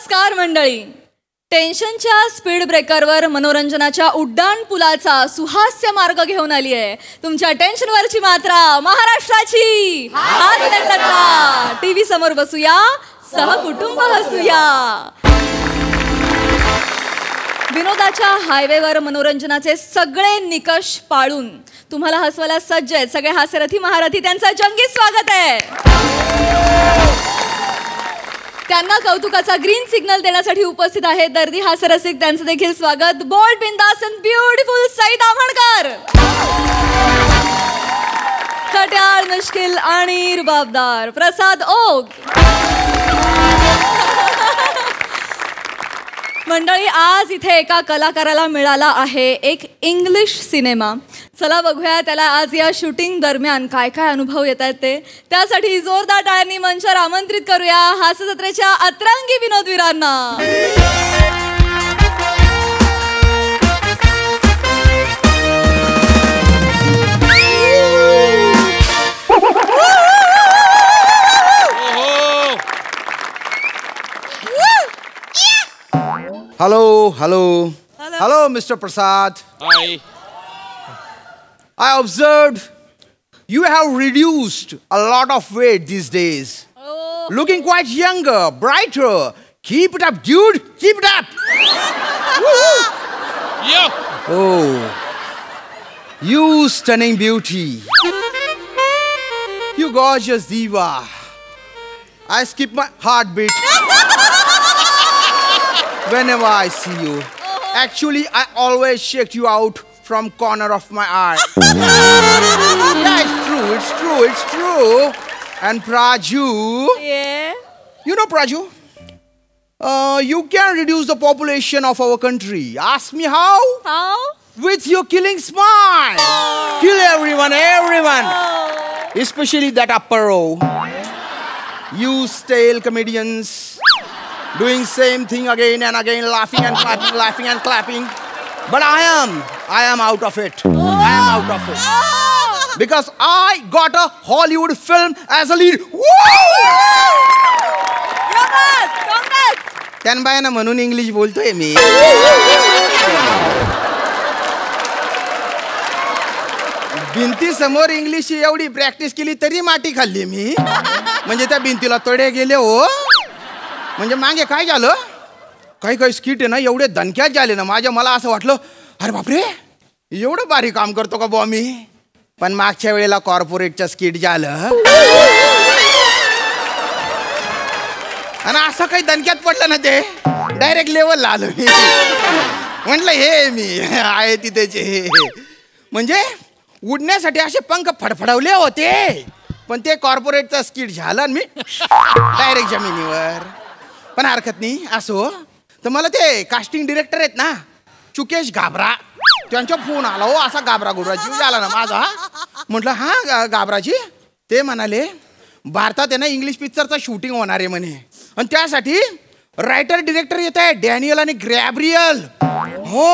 नमस्कार मंडळी. टेन्शनच्या स्पीड ब्रेकरवर मनोरंजनाच्या उड्डाण पुलाचा सुहास्य मार्ग घेऊन आली आहे तुमच्या टेन्शनवरची मात्रा महाराष्ट्राची हास्य जत्रा. टीव्ही समोर बसूया, सहकुटुंब हसूया. विनोदाच्या हायवेवर मनोरंजनाचे सगळे निकष पाळून तुम्हाला हसवायला सज्ज आहेत सगळे हास्यरथी महारथी. त्यांचं जंगी स्वागत आहे. त्यांना कौतुकाचा ग्रीन सिग्नल देण्यासाठी उपस्थित आहेत दर्दी हास्यरसिक. त्यांचं देखील स्वागत. बोल्ड, बिंदास अँड ब्युटिफुल सईद आव्हाणकर. खट्याळ, मुश्किल आणि रुबाबदार प्रसाद ओक. मंडळी, आज इथे एका कलाकाराला मिळाला आहे एक इंग्लिश सिनेमा. चला बघूया त्याला आज या शूटिंग दरम्यान काय काय अनुभव येत आहेत ते. त्यासाठी जोरदार टाळ्यांनी मंचावर आमंत्रित करूया हास्य जत्रेच्या अतरंगी विनोदवीरांना. Hello, Mr. Prasad. Hi. I observed you have reduced a lot of weight these days. Oh. Looking quite younger, brighter. Keep it up, dude. Keep it up. Yeah. Oh, you stunning beauty. You gorgeous diva. I skip my heartbeat whenever I see you. Actually, I always check you out from corner of my eye. Yeah, it's true. And Praju. Yeah. You know Praju? You can reduce the population of our country. Ask me how? How? With your killing smile. Kill everyone. Especially that upper row. You stale comedians. Doing same thing again and again, laughing and clapping. But I am out of it. I am out of it. Because I got a Hollywood film as a lead. त्यान बायाना म्हणून English बोलतोय मी. भिंती समोर English एवढी practice केली तरी माती खाल्ली मी. म्हणजे त्या भिंतीला तडे गेले हो. म्हणजे मागे काय झालं, काही स्किट आहे ना एवढे दणक्यात झाले ना माझ्या. मला असं वाटलं अरे बापरे एवढं भारी काम करतो का बुवा मी. पण मागच्या वेळेला कॉर्पोरेटचं स्किट झालं आणि असं काही दणक्यात पडलं ना ते डायरेक्ट लेवलला आलो मी. म्हटलं हे मी आहे तिथेचे. म्हणजे उडण्यासाठी असे पंख फडफडवले होते पण ते कॉर्पोरेटचं स्किट झालं आणि मी डायरेक्ट जमिनीवर. पण हरकत नाही. असो तर मला ते कास्टिंग डिरेक्टर आहेत ना चुकेश गाबरा त्यांचा फोन आला हो. असा गाबरा गुबराजी झाला ना माझा. म्हटलं हा गाबराजी. ते म्हणाले भारतात आहे ना इंग्लिश पिक्चरचा शूटिंग होणार आहे म्हणे आणि त्यासाठी रायटर डिरेक्टर येत आहे डॅनियल आणि गॅब्रियल. हो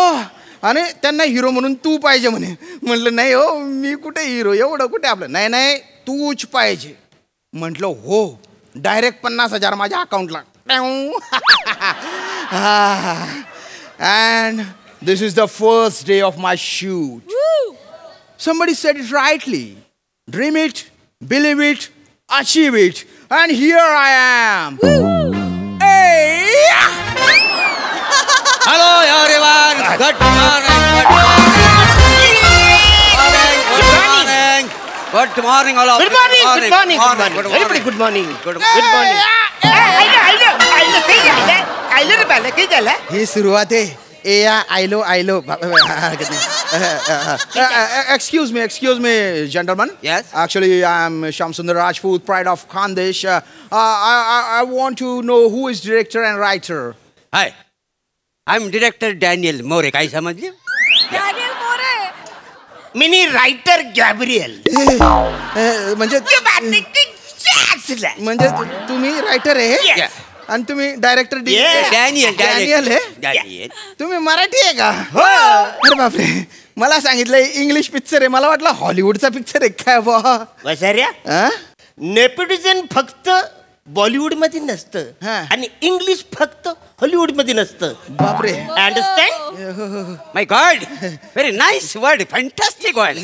आणि त्यांना हिरो म्हणून तू पाहिजे म्हणे. म्हटलं नाही हो मी कुठे हिरो एवढं कुठे आपलं. नाही तूच पाहिजे. म्हटलं हो. डायरेक्ट 50,000 माझ्या अकाउंटला. And this is the first day of my shoot. Woo. Somebody said it rightly. Dream it, believe it, achieve it. And here I am. Hey! Hello everyone. Good morning. Good morning all of you. Good morning. Everybody good morning. Good morning. आयलो रे बाला काय झालं. ही सुरुवात आहे. आयलो. Excuse me, gentlemen. Yes. Actually, I'm Shamsundar Rajput, pride of Khandesh. I want to know who is director and writer. Hi. I'm director Daniel More. काय समजले? Daniel More. Mini writer Gabriel. म्हणजे तुम्ही रायटर आहे आणि तुम्ही डायरेक्टर डॅनियल आहे. तुम्ही मराठी आहे का. अरे बापरे मला सांगितलंय इंग्लिश पिक्चर आहे. मला वाटलं हॉलिवूडचा पिक्चर आहे काय बुवा. नेपोटिझम फक्त बॉलिवूड मध्ये नसतं आणि इंग्लिश फक्त हॉलिवूड मध्ये नसतं. बापरे. Understand? My God, very nice word, fantastic word.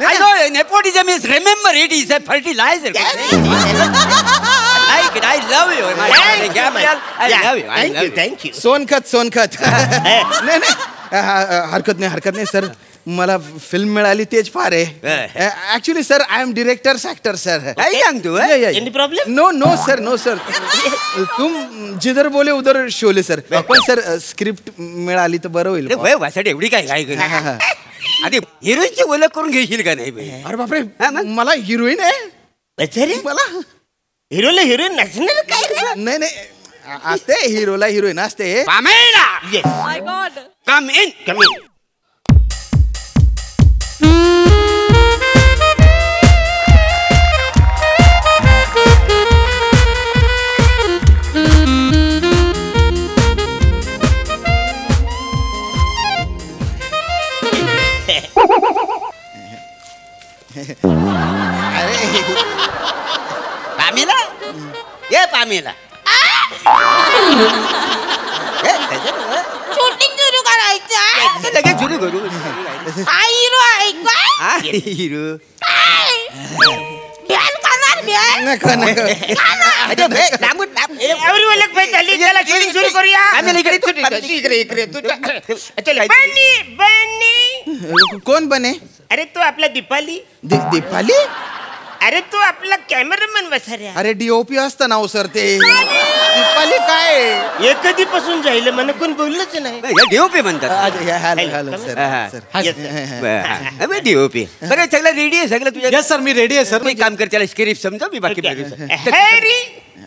I know nepotism is, remember, it is a fertilizer. I like it. I love you. Gabriel, I love you. I love you. Thank you. सोनखत नाही नाही हरकत नाही sir. मला film मिळाली तेच फार आहे. Actually sir I am director actor sir. काय सांगतो? Any problem? No sir. तुम जिधर बोले उधर शोले सर. पण सर स्क्रिप्ट मिळाली तर बरं होईल. वय वासाठी एवढी काय काय करू? आधी हिरोईनची ओळख करून घेशील का नाही बे? अरे बापरे, मला हिरोईन आहे. मला हिरोला हिरोईन नसणार काय? नाही असते, हिरोला हिरोईन असते. Pamela, yes, my God. Come in. कमी. पामेला, ये पामेला. शूटिंग सुरू करायचं. लगेच सुरू करू. हा हिरो आहे काय? हा, हिरो. बॅन करणार बॅन. अरे बे, लांबून लांब. एव्हरीवन लग पाहिजे झाली. चला शूटिंग सुरू करूया. पामेला इकडे तू. इकडे चल. बन्नी. कोण बने? अरे तू आपला दीपाली. दीपाली? अरे तू आपला कॅमेरामॅन बसाऱ्या. अरे डीओपी असतं नाव सर ते. दीपाली काय? हे कधीपासून जाईल मला कोण बोललंच नाही. डीओपी म्हणतात. Hello sir. डीओपी. बरं, सगळं रेडी आहे सगळं तुझ्या? यस सर, मी रेडी आहे सर. मी काम करते, त्याला स्क्रिप्ट समजा, मी बाकी हॅरी.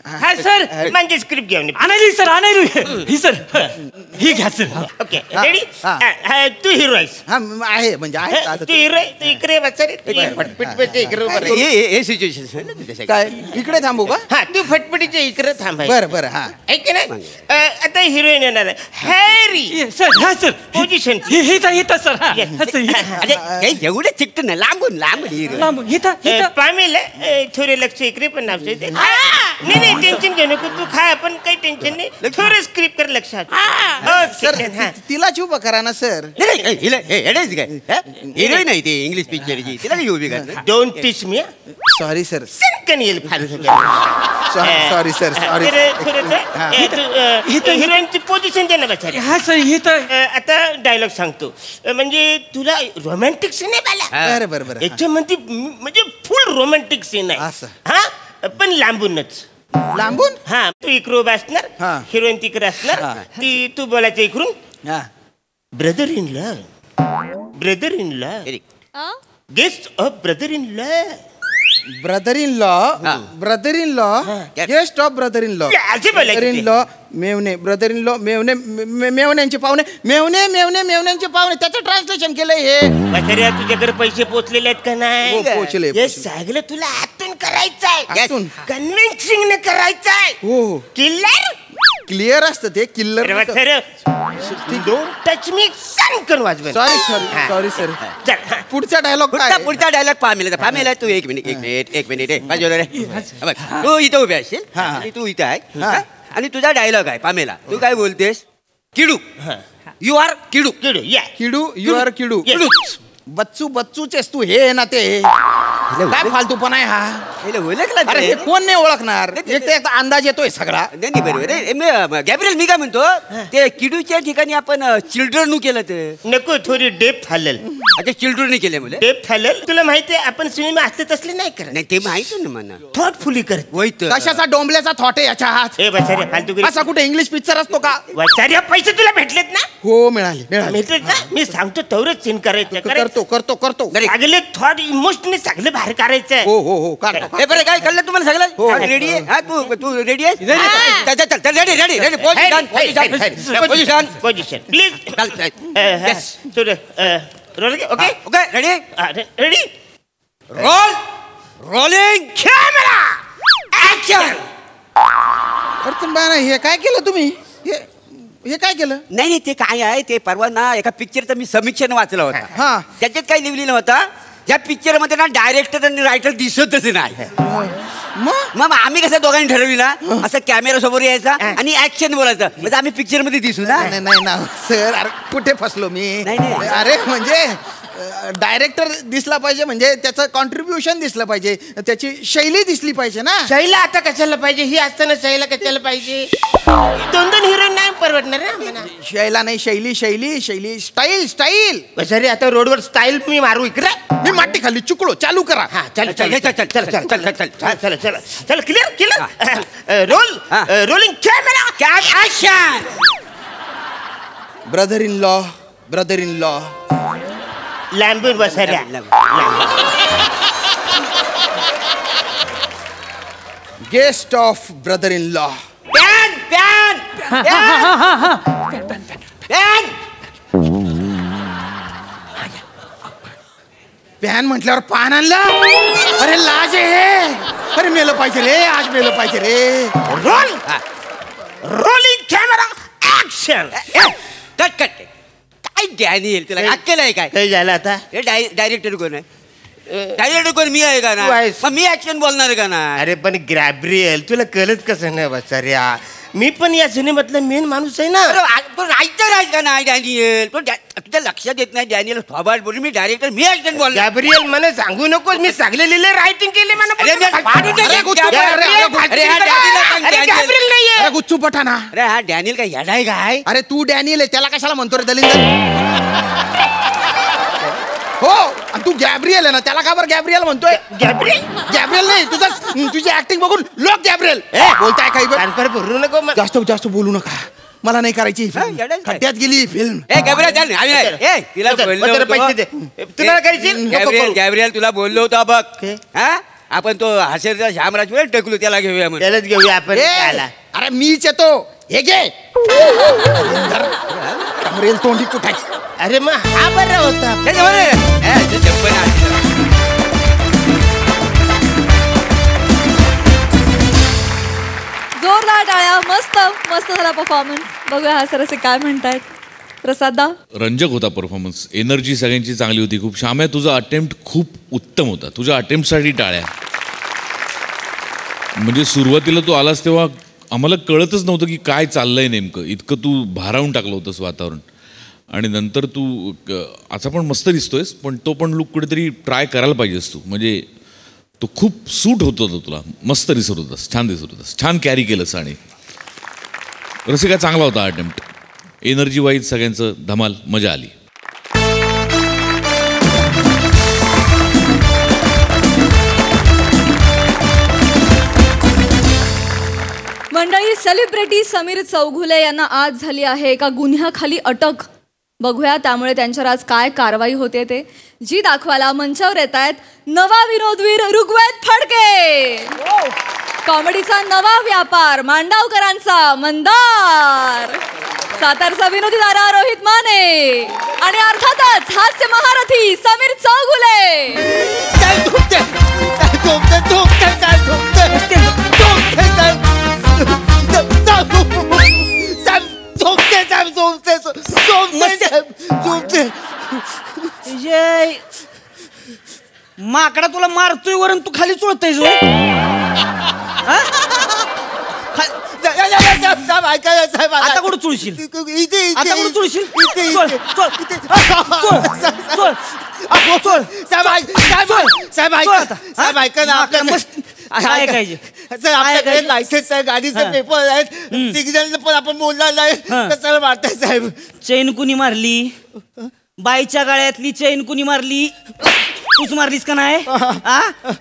हा सर, म्हणजे स्क्रिप्ट घेऊन ये. आणायली सर, आणायली. ही सर, ही घ्या सर. Okay ready. तू हिरो आहेस. हा आहे, म्हणजे आहे आता तू हिरो आहे. तू इकडे बसारे. फटफट इकडे उभा राहा. हे सिच्युएशन काय इकडे थांबू का? हा, तू फटफटीच्या इकडे थांबाय. बरं हा. ऐक ना, आता हिरोईन येणार आहे. हॅरी सर, हा सर. पोझिशन. हिता सर. हा सर. अरे एवढे चिकट नाही, लांबून लांबून लांब हिता. पामेल थोडे लक्ष इकडे पण नाव नाही टेन्शन घेऊ नको. तू खा, आपण काही टेन्शन नाही. थोडं स्क्रिप्ट कर लक्षात. सर तिलाच उभं करा ना सर. हिरोईन आहे ती इंग्लिश पिक्चरची, तिला काय उभी करणार? Don't teach me. Sorry sir. सनकन येईल सॉरी सर. सॉरी. हिरोईनची पोझिशन दे ना बचारी. हा सर, हिता. आता डायलॉग सांगतो. म्हणजे तुला रोमॅन्टिक सीन आहे बाला. बरं याच्यामध्ये म्हणजे फुल रोमॅन्टिक सीन आहे. असं. हा, पण लांबूनच. लांबून? हा, तू इकडे उभा असणार, हा. हिरोईन तिकडे असणार. ती तू बोलायचं इकडून. Brother in law guest of brother in law. Brother in law guest of brother in law. असे बोलायचं ब्रदर इन ते. लॉ मेवणे. ब्रदर इन लॉ मेवणे. मेवण्यांचे पाहुणे. मेवण्यांचे पाहुणे. त्याचं ट्रान्सलेशन केलंय हे. म्हाताऱ्या, तुझ्याकडे पैसे पोचलेले आहेत का नाही? हो, पोचले. हे सगळं तुला आतून करायचंय. आतून? कन्व्हिन्सिंग ने करायचंय. हो. किल्लर क्लिअर असतं ते. किल्लर. डोंट टच मी सनकन वाजवेल. Sorry sir. चल. पुढचा डायलॉग काय? पुढचा डायलॉग पामेला तू एक मिनिट बाजूला रे. बघ, तू इथं उभे असशील आणि तू इथं आहे आणि तुझा डायलॉग आहे पामेला. तू काय बोलतेस? किडू. यू आर किडू. या किडू. यू आर किडू. किडूच. बच्चूचेस तू. हे ना ते काय फालतूपणा आहे हा? ओळखला? अरे हे कोण नाही ओळखणार? एक ते अंदाज येतोय सगळा. नाही बरोबर. गॅब्रियल, मी काय म्हणतो, ते किडूच्या ठिकाणी आपण चिल्ड्रन केलं ते. नको, थोडी डेप्थ हलल. अच्छा, चिल्ड्रन केले मुले. डेप्थ हलल. तुला माहितीये आपण सिनेमा असते तसले नाही करत. नाही ते माहिती ना मला. थॉटफुली करत. वैत कशाचा डोंबल्याचा थॉट आहे याच्या हात? हे बसाऱ्या फालतू असा कुठे इंग्लिश पिक्चर असतो का? बसाऱ्या, पैसे तुला भेटलेत ना? हो मिळाले. भेटलेत ना? मी सांगतो तेवढंच सीन करायचं. करतो. सगळे थॉट इमोशनली सगळं बाहेर करायचं. हो हे बरं, काय कळलं तुम्हाला सगळं? रेडी आहे? हा, तू रेडी आहे? Ready. Position position please. Okay, ready. Rolling camera action. हे काय केलं तुम्ही? हे काय केलं? नाही ते काय आहे, ते परवा ना एका पिक्चरचं मी समीक्षेनं वाचलं होतं. हा. त्याच्यात काय लिहिलेलं होतं, या पिक्चर मध्ये ना डायरेक्टर आणि रायटर दिसतच नाही. मग मग आम्ही कसं दोघांनी ठरवली ना असं कॅमेरा समोर यायचा आणि ऍक्शन बोलायचं म्हणजे आम्ही पिक्चर मध्ये दिसू ना. नाही नाही ना सर, अरे कुठे फसलो मी. नाही. अरे म्हणजे डायरेक्टर दिसला पाहिजे, म्हणजे त्याचं कॉन्ट्रीब्युशन दिसलं पाहिजे, त्याची शैली दिसली पाहिजे ना. शैला आता कशाला पाहिजे, ही असताना शैला कशाला पाहिजे. 2 हिरोईन नाही परवडणार ना आम्हाला. शैला नाही, शैली शैली शैली, स्टाईल स्टाईल. सर आता रोडवर स्टाईल मी मारू इकडे. मी माटी खाली चुकलो, चालू करा. हा चल चल चल चल चल चल चल चल चल चल चल clear clear. Roll rolling camera cut action. Brother in law लॅम्बूर बसऱ्या. Guest of brother in law. Pan pan pan. Pan म्हटल्यावर पान आणलं. अरे लाज आहे. अरे मेलं पाहिजे रे, आज मेलं पाहिजे रे. Roll rolling camera action. Cut cut. काय डॅनियल तुला अक्कल आहे काय? काय झालं आता? हे डायरेक्टर कोण आहे? डायरेक्टर कोण मी आहे का ना? तू आहेस. मग मी ऍक्शन बोलणार का ना? अरे पण गॅब्रियल तुला कळत कसं नाही बसऱ्या, मी पण या सिनेमातला मेन माणूस आहे ना. पण रायटर आहे का नाही डॅनियल? पण तुझ्या लक्षात येत नाही डॅनियल थोबाड बोल. मी डायरेक्टर मी ऍक्शन बोलणार. गॅब्रियल मला सांगू नकोस, मी सगळे लिहिले रायटिंग केले मला. अरे मी- गॅब्रियल नाहीये. अरे गुच्चू पठाणा. अरे हा डॅनियल काय येडाय काय? अरे तू डॅनियल आहे, त्याला कशाला म्हणतो रे दलिंदर? हो, आणि तू गॅब्रियल आहे ना, त्याला का बरं गॅब्रियल म्हणतोय? गॅब्रियल नाही, तुझी ऍक्टिंग बघून लोक गॅब्रियल बोलताय काही बरं. कानपर भरू नको मग. जास्त जास्त बोलू नका, मला नाही करायची. येडाच काय? खड्ड्यात गेली फिल्म. ए गॅब्रियल चल आम्ही नाही. ए तिला बोललो पैसे होतो. दे. तुला करायची गॅब्रियल तुला बोललो होतो बघ. हा आपण तो हसेरचा श्यामराज टकलो त्याला घेऊया म्हणून. त्यालाच घेऊया आपण. ए, त्याला. अरे मीच येतो, हे घे. कमरेल तोंडी कुठायची. अरे मग हा बरा होता. जोरदार टाळ्या. मस्त मस्त झाला परफॉर्मन्स. बघूया हा सर असे काय म्हणतायत. प्रसादा. रंजक होता परफॉर्मन्स, एनर्जी सगळ्यांची चांगली होती खूप. श्याम्या तुझा अटेम्प्ट खूप उत्तम होता. तुझ्या अटेम्प्टसाठी टाळ्या. म्हणजे सुरुवातीला तू आलास तेव्हा आम्हाला कळतच नव्हतं की काय चाललंय नेमकं, इतकं तू भारावून टाकलं होतंस वातावरण. आणि नंतर तू असा पण मस्त दिसतोयस, पण तो पण लुक कुठेतरी ट्राय करायला पाहिजेस तू. म्हणजे तो खूप सूट होत होता तुला, मस्त दिसत होतास, छान दिसत होतास, छान कॅरी केलंस. आणि रसिका चांगला होता अटेम्प्ट. एनर्जी वाईज सगळ्यांचं धमाल, मजा आली. मंडळी, सेलिब्रिटी समीर चौघुले यांना आज झाली आहे एका गुन्ह्याखाली अटक. बघूया त्यामुळे त्यांच्यावर आज काय कारवाई होते ते. जी दाखवायला मंचावर येत आहेत नवा विनोदवीर ऋग्वेद फडके. कॉमेडीचा नवा व्यापार मांडवकरांचा मंदार. सातारचा विनोदी दारा रोहित माने. आणि अर्थातच हास्य महारथी समीर चौघुले. माकडा तुला मारतोय वरून तू खाली चोळतोय. आता कुठं चुळशील? आता कुठं चुळशील? लायसन्स आहे, गाडीचे पेपर आहेत, सिग्नल पण आपण बोलणार नाही. कशाला मारताय साहेब? चैन कुणी मारली? बाईच्या गाळ्यातली चैन कुणी मारली? तूच मारलीस का नाही?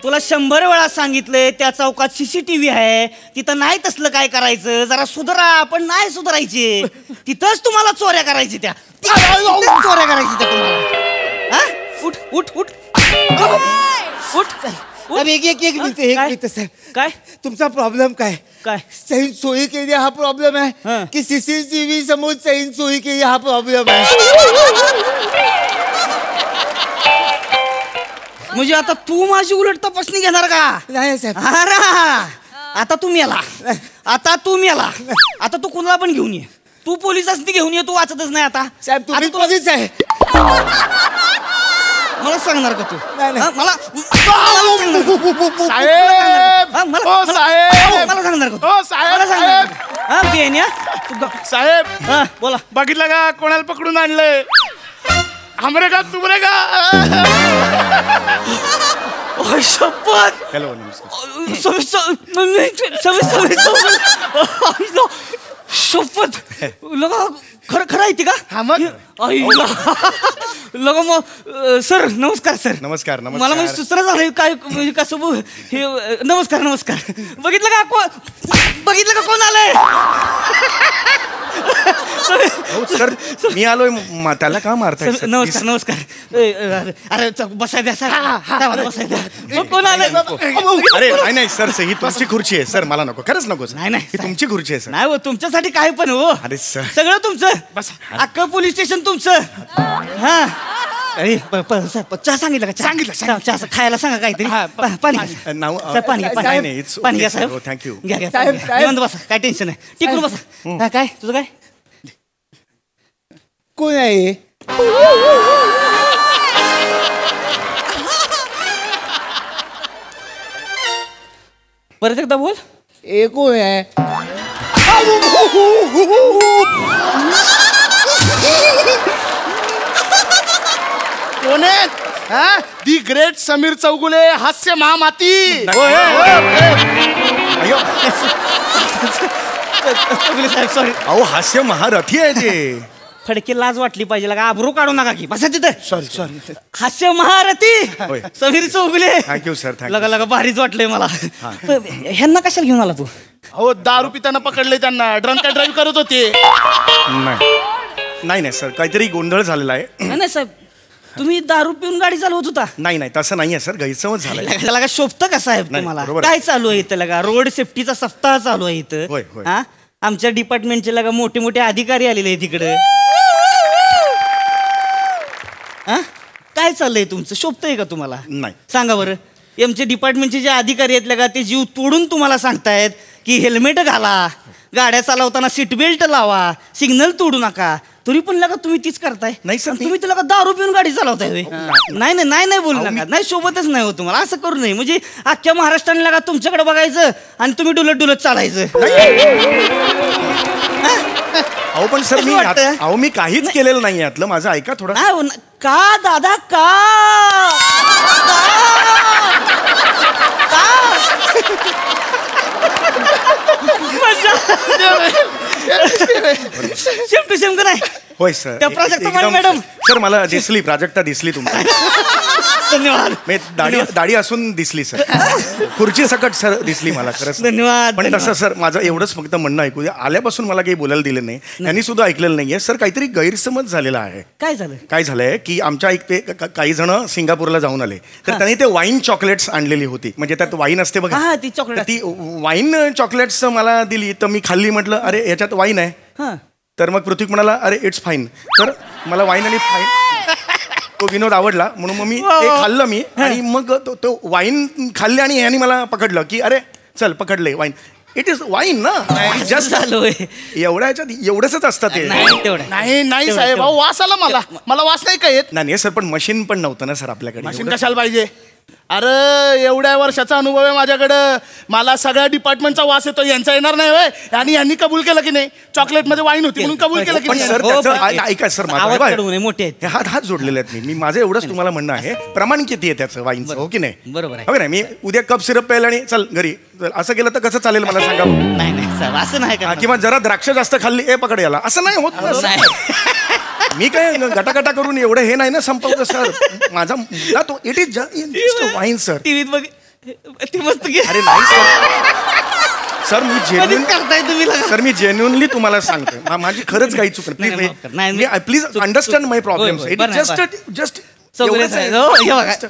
तुला 100 वेळा सांगितलंय त्या चौकात CCTV आहे, तिथं नाही तसलं काय करायचं. जरा सुधारा. पण नाही सुधारायचे. तिथंच तुम्हाला चोऱ्या करायची. त्या चोऱ्या करायची त्या तुम्हाला. उठ उठ उठ उठ. एक मिनिट सर. काय तुमचा प्रॉब्लेम काय? काय चैन चोरी केली हा प्रॉब्लेम आहे की CCTV समोर चैन चोरी केली हा प्रॉब्लेम आहे? म्हणजे आता तू माझी उलट तपासणी घेणार का? नाही साहेब. अरे आता तू मेला. आता तू मेला. आता तू कुणाला पण घेऊन ये. तू पोलिसांनी घेऊन ये. तू वाचतच नाही आता. साहेब तुम्ही पोलीस आहे. मला सांगणार का तू नाही. हा, मला साहेब हा, मला ओ साहेब मला सांगणार का तू? ओ साहेब मला सांगणार का? हा बेन्या साहेब हा बोला बघितलं का कोणाला पकडून आणलंय हमरे का तुमरे का शपथ हॅलो नमस्कार शपथ लगा खरं खरं आहे ती का हा मग आईला लगा मग सर नमस्कार सर नमस्कार मला म्हणजे सुचना झालं काय म्हणजे कसं हे नमस्कार नमस्कार बघितलं का बघितलं का कोण आलंय सर मी आलोय त्याला का मारताय सर, नमस्कार नमस्कार अरे बसाय द्या सर बसाय द्या मग कोण आलंय अरे नाही सर ही तुमची खुर्ची आहे सर मला नको खरंच नको नाही, नाही. ही तुमची खुर्ची आहे सर नाही हो तुमच्यासाठी काय पण हो अरे सर सगळं तुमचं अख्खं पोलीस स्टेशन तुमचं हा अरे सर चहा सांगितलं का सांगितलं. चहा खायला सांगा काहीतरी पाणी घ्या. नाव सर, पाणी घ्या, नाही, नाही, it's पाणी घ्या okay, Saheb sir. Oh, thank you. घ्या पाणी घ्या. निवांत बसा काय टेन्शन नाही टिकून बसा काय तुझं काय कोण आहे परत एकदा बोल ए कोण आहे कोण आहे हा दी ग्रेट समीर चौगुले हास्य महामाती साहेब सॉरी अहो हास्य महारथी आहे ते फडकी लाज वाटली पाहिजे लगा आबरू काढू नका की बसा तिथं सॉरी हास्य महारथी होय. Sameer Chougule thank you sir thank you लगा लगा भारीच वाटलंय मला ह्यांना कशाला घेऊन आला तू अहो दारू पिताना पकडले त्यांना ड्रंक अँड ड्राईव्ह करत होते नाही सर काहीतरी गोंधळ झालेला आहे नाही साहेब तुम्ही दारू पिऊन गाडी चालवत होता नाही तसं नाहीये सर गैरसमज झालाय लगा शोभतं का साहेब नाही, तुम्हाला बरोबर आहे. काय चालू आहे इथं लगा रोड सेफ्टीचा सप्ताह चालू आहे इथं होय, होय. हा आमच्या डिपार्टमेंटचे लगा मोठे मोठे अधिकारी आलेले आहे तिकडे हा काय चाललंय तुमचं शोभतंय का तुम्हाला नाही. सांगा बरं आमच्या डिपार्टमेंटचे जे अधिकारी आहेत लगा ते जीव तोडून तुम्हाला सांगतायत की हेल्मेट घाला गाड्या चालवताना सीट बेल्ट लावा सिग्नल तोडू नका तरी पण लगा तुम्ही तीच करताय नाही सर, आणि तुम्ही तर लगा दारू पिऊन गाडी चालवताय होय. नाही बोलू नका नाही सोबतच नाही हो तुम्हाला असं करू नये म्हणजे अख्ख्या महाराष्ट्राने लगा तुमच्याकडे बघायचं आणि तुम्ही डुलत चालायचं अहो पण सर कसं वाटतं? अहो मी काहीच केलेलं नाही यातलं माझं ऐका थोडं नाही हो ना. का दादा का सेम टू सेम का नाही होय सर त्या प्राजक्ता एकदम- मॅडम. सर मला दिसली प्राजक्ता दिसली तुमची धन्यवाद मी दाढी असून दिसली सर खुर्ची सकट सर दिसली मला खरंच धन्यवाद पण तसं सर माझं एवढंच फक्त म्हणणं ऐकू द्या आल्यापासून मला काही बोलायला दिलं नाही त्यांनी सुद्धा ऐकलेलं नाहीये सर काहीतरी गैरसमज झालेला आहे काय झालं काय झालंय की आमच्या एक ते काही जण सिंगापूरला जाऊन आले तर त्यांनी ते वाईन चॉकलेट्स आणलेली होती म्हणजे त्यात वाईन असते बघा हा ती तर चॉकलेट ती वाईन चॉकलेट्स मला दिली तर मी खाल्ली म्हटलं अरे याच्यात वाईन आहे हा तर मग पृथ्वी म्हणाला अरे इट्स फाईन तर मला वाईन आणि फाईन तो विनोद आवडला म्हणून मग मी ते खाल्लं मी आणि मग तो वाईन खाल्ले आणि ह्यानी मला पकडलं की अरे चल पकडले वाईन इट इज वाईन ना जस्ट झालोय एवढ्या ह्याच्यात एवढंच असतं ते नाही तेवढं नाही साहेब अहो वास आला मला वास नाही काय येत नाही सर पण मशीन पण नव्हतं ना सर आपल्याकडे मशीन कशाला पाहिजे अरे एवढ्या वर्षाचा अनुभव आहे माझ्याकडं मला सगळ्या डिपार्टमेंटचा वास येतो यांचा येणार नाही होय आणि यांनी कबूल केलं की नाही चॉकलेट मध्ये वाईन होती म्हणून कबूल केलं की पण नाही सर हो, त्याचं ऐका सर आवाज माझं चढवू नये, मोठे आहेत हे हात जोडलेले आहेत मी माझं एवढंच तुम्हाला म्हणणं आहे प्रमाण किती आहे त्याचं वाईनचं हो की नाही बरोबर आहे. हो की नाही मी उद्या कप सिरप प्यायला आणि चल घरी चल असं केलं तर कसं चालेल मला सांगा नाही साहेब असं नाही का किंवा जरा द्राक्ष जास्त खाल्ली ए पकड याला असं नाही होत ना, नाही. सर. मी काय गटागटा करून एवढं हे नाही ना संपवलं सर माझा मुद्दा तो इट इज वाईन सर टीव्हीत बघ ती मस्त अरे नाही सर मी जेन्युन करताय तुम्ही लगा. सर मी जेन्युनली तुम्हाला सांगतोय माझी खरंच काही चुक नाही, नाही, माफ कर. नाही, please please understand my problem होय, बरं नाही, जस्ट सगळे साहेब, हो, हे बघा.